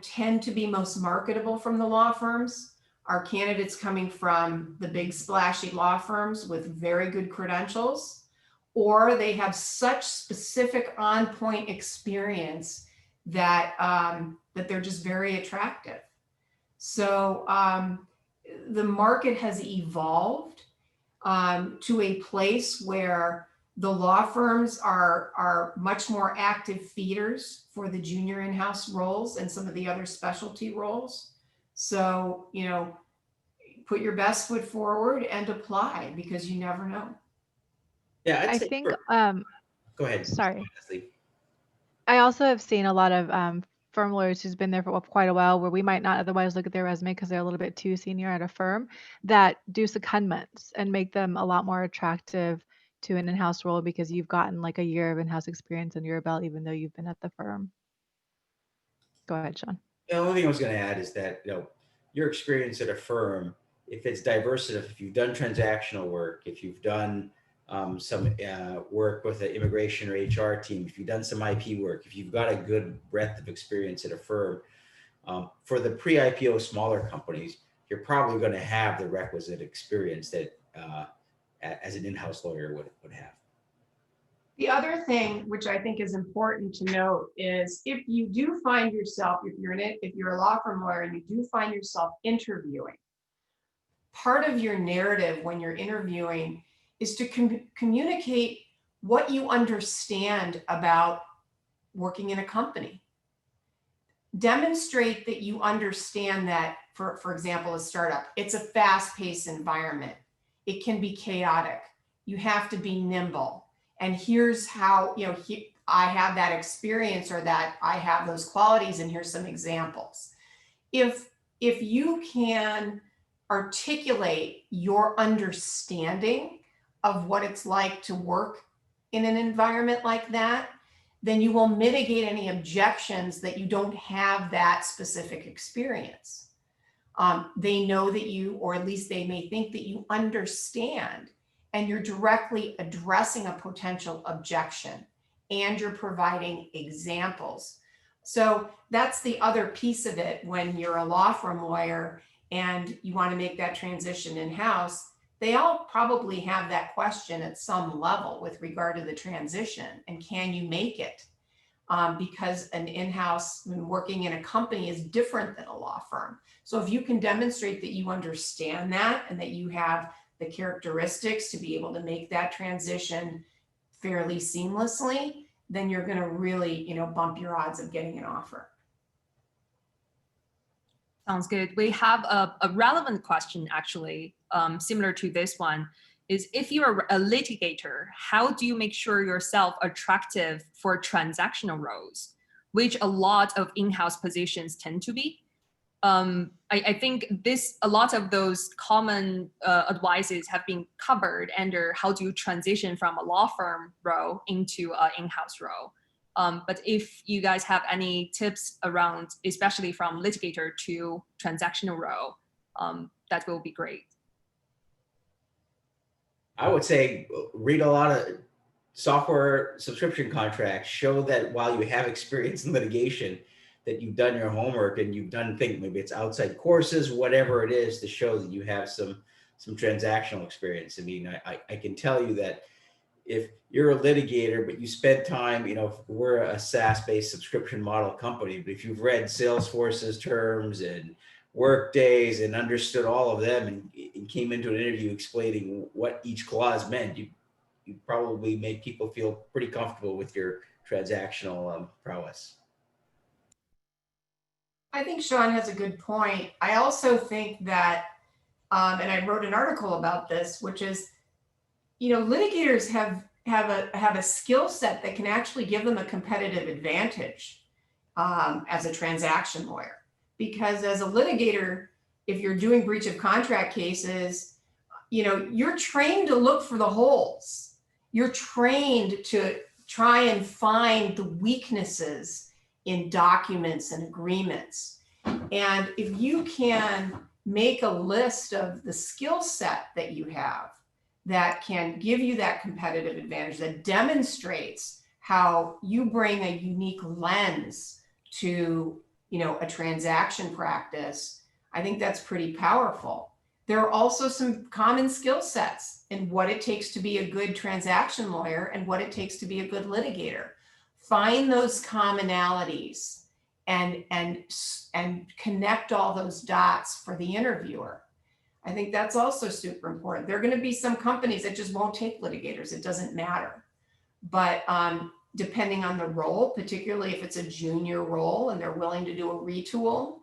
[SPEAKER 5] tend to be most marketable from the law firms are candidates coming from the big splashy law firms with very good credentials, or they have such specific on-point experience that that they're just very attractive. So the market has evolved. to a place where the law firms are much more active feeders for the junior in-house roles and some of the other specialty roles. So, you know, put your best foot forward and apply, because you never know.
[SPEAKER 4] Yeah, I'd
[SPEAKER 6] I
[SPEAKER 4] say
[SPEAKER 6] think,
[SPEAKER 4] go ahead.
[SPEAKER 6] sorry.
[SPEAKER 4] Leslie.
[SPEAKER 6] I also have seen a lot of firm lawyers who's been there for quite a while, where we might not otherwise look at their resume because they're a little bit too senior at a firm, that do secondments and make them a lot more attractive to an in-house role because you've gotten like a year of in-house experience under your belt, even though you've been at the firm. Go ahead, Sean.
[SPEAKER 4] The only thing I was going to add is that, you know, your experience at a firm, if it's diverse enough, if you've done transactional work, if you've done some work with the immigration or HR team, if you've done some IP work, if you've got a good breadth of experience at a firm, for the pre-IPO smaller companies, you're probably going to have the requisite experience that as an in-house lawyer would have.
[SPEAKER 5] The other thing, which I think is important to note, is if you do find yourself, if you're a law firm lawyer and you do find yourself interviewing, part of your narrative when you're interviewing is to communicate what you understand about working in a company. Demonstrate that you understand that, for example, a startup, it's a fast-paced environment. It can be chaotic. You have to be nimble. And here's how, you know, I have that experience, or that I have those qualities, and here's some examples. If you can articulate your understanding of what it's like to work in an environment like that, then you will mitigate any objections that you don't have that specific experience. They know that you, or at least they may think that you understand, and you're directly addressing a potential objection, and you're providing examples. So that's the other piece of it. When you're a law firm lawyer and you want to make that transition in-house, they all probably have that question at some level with regard to the transition, and can you make it? Because an in-house, when working in a company, is different than a law firm. So if you can demonstrate that you understand that, and that you have the characteristics to be able to make that transition fairly seamlessly, then you're going to really, you know, bump your odds of getting an offer.
[SPEAKER 1] Sounds good. We have a relevant question, actually, similar to this one, is if you're a litigator, how do you make sure yourself attractive for transactional roles, which a lot of in-house positions tend to be? I think a lot of those common advices have been covered under how do you transition from a law firm role into an in-house role. But if you guys have any tips around, especially from litigator to transactional role, that will be great.
[SPEAKER 4] I would say read a lot of software subscription contracts, show that while you have experience in litigation, that you've done your homework and you've done things, maybe it's outside courses, whatever it is, to show that you have some transactional experience. I mean, I can tell you that if you're a litigator, but you spend time, you know, we're a SaaS-based subscription model company, but if you've read Salesforce's terms and Workdays and understood all of them, and came into an interview explaining what each clause meant, you probably made people feel pretty comfortable with your transactional prowess.
[SPEAKER 5] I think Sean has a good point. I also think that, and I wrote an article about this, which is, you know, litigators have a skill set that can actually give them a competitive advantage as a transaction lawyer. Because as a litigator, if you're doing breach of contract cases, you know, you're trained to look for the holes. You're trained to try and find the weaknesses in documents and agreements. And if you can make a list of the skill set that you have that can give you that competitive advantage, that demonstrates how you bring a unique lens to, you know, a transaction practice, I think that's pretty powerful. There are also some common skill sets in what it takes to be a good transaction lawyer and what it takes to be a good litigator. Find those commonalities and connect all those dots for the interviewer. I think that's also super important. There are going to be some companies that just won't take litigators. It doesn't matter. But depending on the role, particularly if it's a junior role and they're willing to do a retool,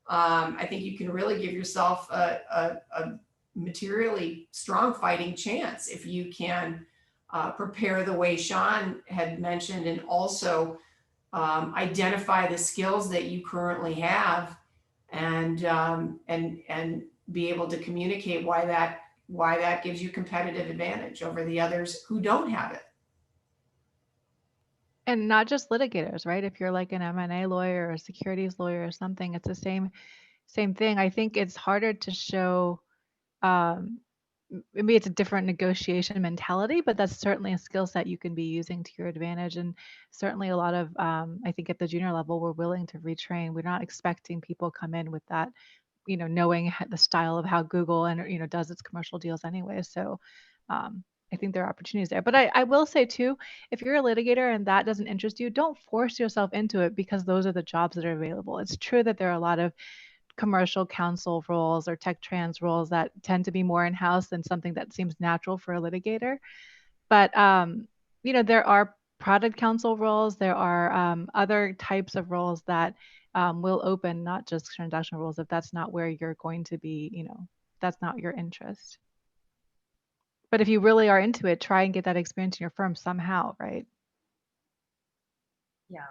[SPEAKER 5] I think you can really give yourself a materially strong fighting chance if you can prepare the way Sean had mentioned, and also identify the skills that you currently have, and be able to communicate why that gives you competitive advantage over the others who don't have it.
[SPEAKER 6] And not just litigators, right? If you're like an M&A lawyer or a securities lawyer or something, it's the same thing. I think it's harder to show, maybe it's a different negotiation mentality, but that's certainly a skill set you can be using to your advantage. And certainly a lot of, I think at the junior level, we're willing to retrain. We're not expecting people come in with that, knowing the style of how Google and, does its commercial deals anyway. So I think there are opportunities there. But I will say too, if you're a litigator and that doesn't interest you, don't force yourself into it because those are the jobs that are available. It's true that there are a lot of commercial counsel roles or tech trans roles that tend to be more in-house than something that seems natural for a litigator. But, there are product counsel roles. There are other types of roles that will open, not just transactional roles, if that's not where you're going to be, that's not your interest. But if you really are into it, try and get that experience in your firm somehow, right?
[SPEAKER 1] Yeah.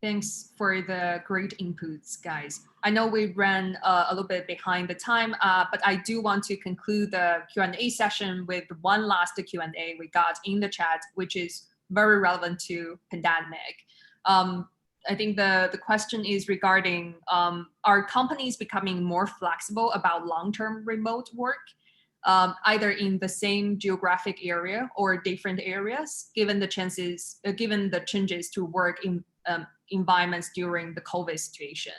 [SPEAKER 1] Thanks for the great inputs, guys. I know we ran a little bit behind the time, but I do want to conclude the Q&A session with one last Q&A we got in the chat, which is very relevant to pandemic. I think the question is regarding, are companies becoming more flexible about long-term remote work, either in the same geographic area or different areas, given the changes to work in environments during the COVID situation?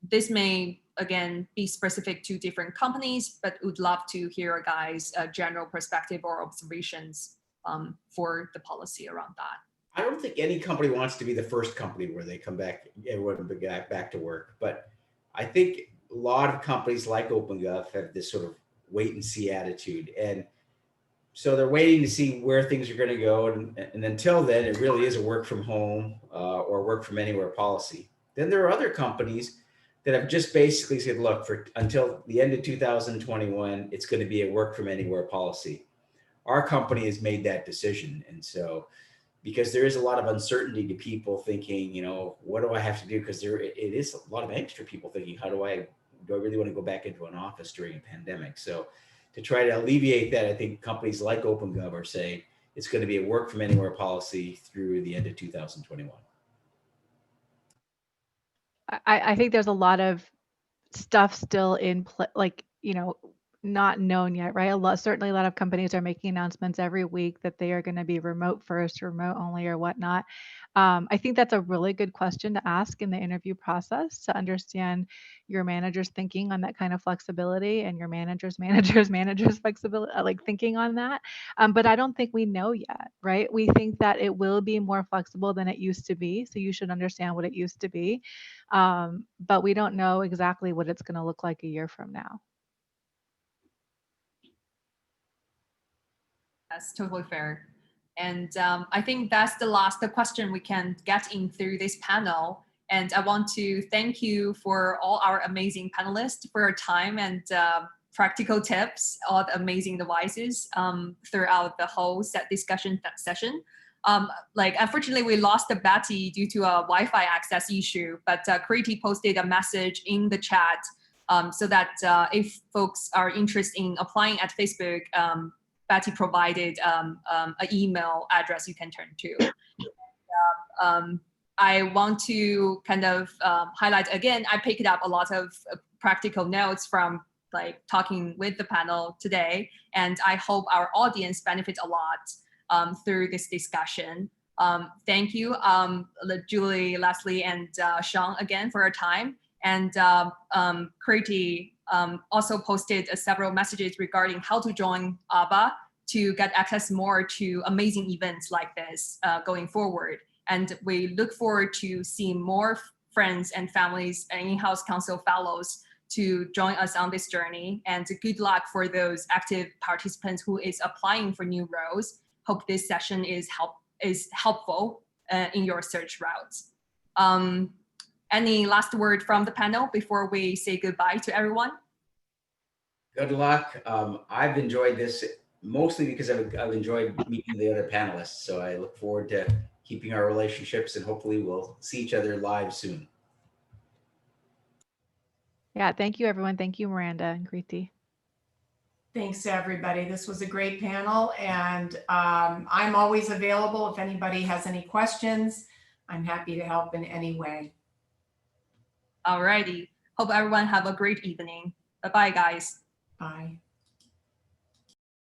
[SPEAKER 1] This may, again, be specific to different companies, but would love to hear a guys' general perspective or observations for the policy around that.
[SPEAKER 4] I don't think any company wants to be the first company where they come back, everyone back to work. But I think a lot of companies like OpenGov have this sort of wait and see attitude. And so they're waiting to see where things are going to go. And until then, it really is a work from home or work from anywhere policy. Then there are other companies that have just basically said, look, until the end of 2021, it's going to be a work from anywhere policy. Our company has made that decision. And so, because there is a lot of uncertainty to people thinking, what do I have to do? Because it is a lot of angst for people thinking, do I really want to go back into an office during a pandemic? So to try to alleviate that, I think companies like OpenGov are saying it's going to be a work from anywhere policy through the end of 2021.
[SPEAKER 6] I think there's a lot of stuff still in play, not known yet, right? Certainly a lot of companies are making announcements every week that they are going to be remote first, remote only, or whatnot. I think that's a really good question to ask in the interview process, to understand your manager's thinking on that kind of flexibility and your manager's flexibility, thinking on that. But I don't think we know yet, right? We think that it will be more flexible than it used to be. So you should understand what it used to be. But we don't know exactly what it's going to look like a year from now.
[SPEAKER 1] That's totally fair. And I think that's the last question we can get in through this panel. And I want to thank you for all our amazing panelists for your time and practical tips, all the amazing advices throughout the whole discussion session. Unfortunately, we lost Betty due to a Wi-Fi access issue, but Kriti posted a message in the chat so that if folks are interested in applying at Facebook, Betty provided an email address you can turn to. I want to kind of highlight again, I picked up a lot of practical notes from talking with the panel today, and I hope our audience benefits a lot through this discussion. Thank you, Julie, Leslie, and Sean again for your time. And Kriti also posted several messages regarding how to join AABA to get access more to amazing events like this going forward. And we look forward to seeing more friends and families and in-house counsel fellows to join us on this journey, and good luck for those active participants who is applying for new roles. Hope this session is helpful in your search routes. Any last word from the panel before we say goodbye to everyone?
[SPEAKER 4] Good luck. I've enjoyed this mostly because I've enjoyed meeting the other panelists. So I look forward to keeping our relationships, and hopefully we'll see each other live soon.
[SPEAKER 6] Yeah, thank you, everyone. Thank you, Miranda and Kriti.
[SPEAKER 5] Thanks to everybody. This was a great panel, and I'm always available if anybody has any questions. I'm happy to help in any way.
[SPEAKER 1] Alrighty. Hope everyone have a great evening. Bye-bye, guys.
[SPEAKER 5] Bye.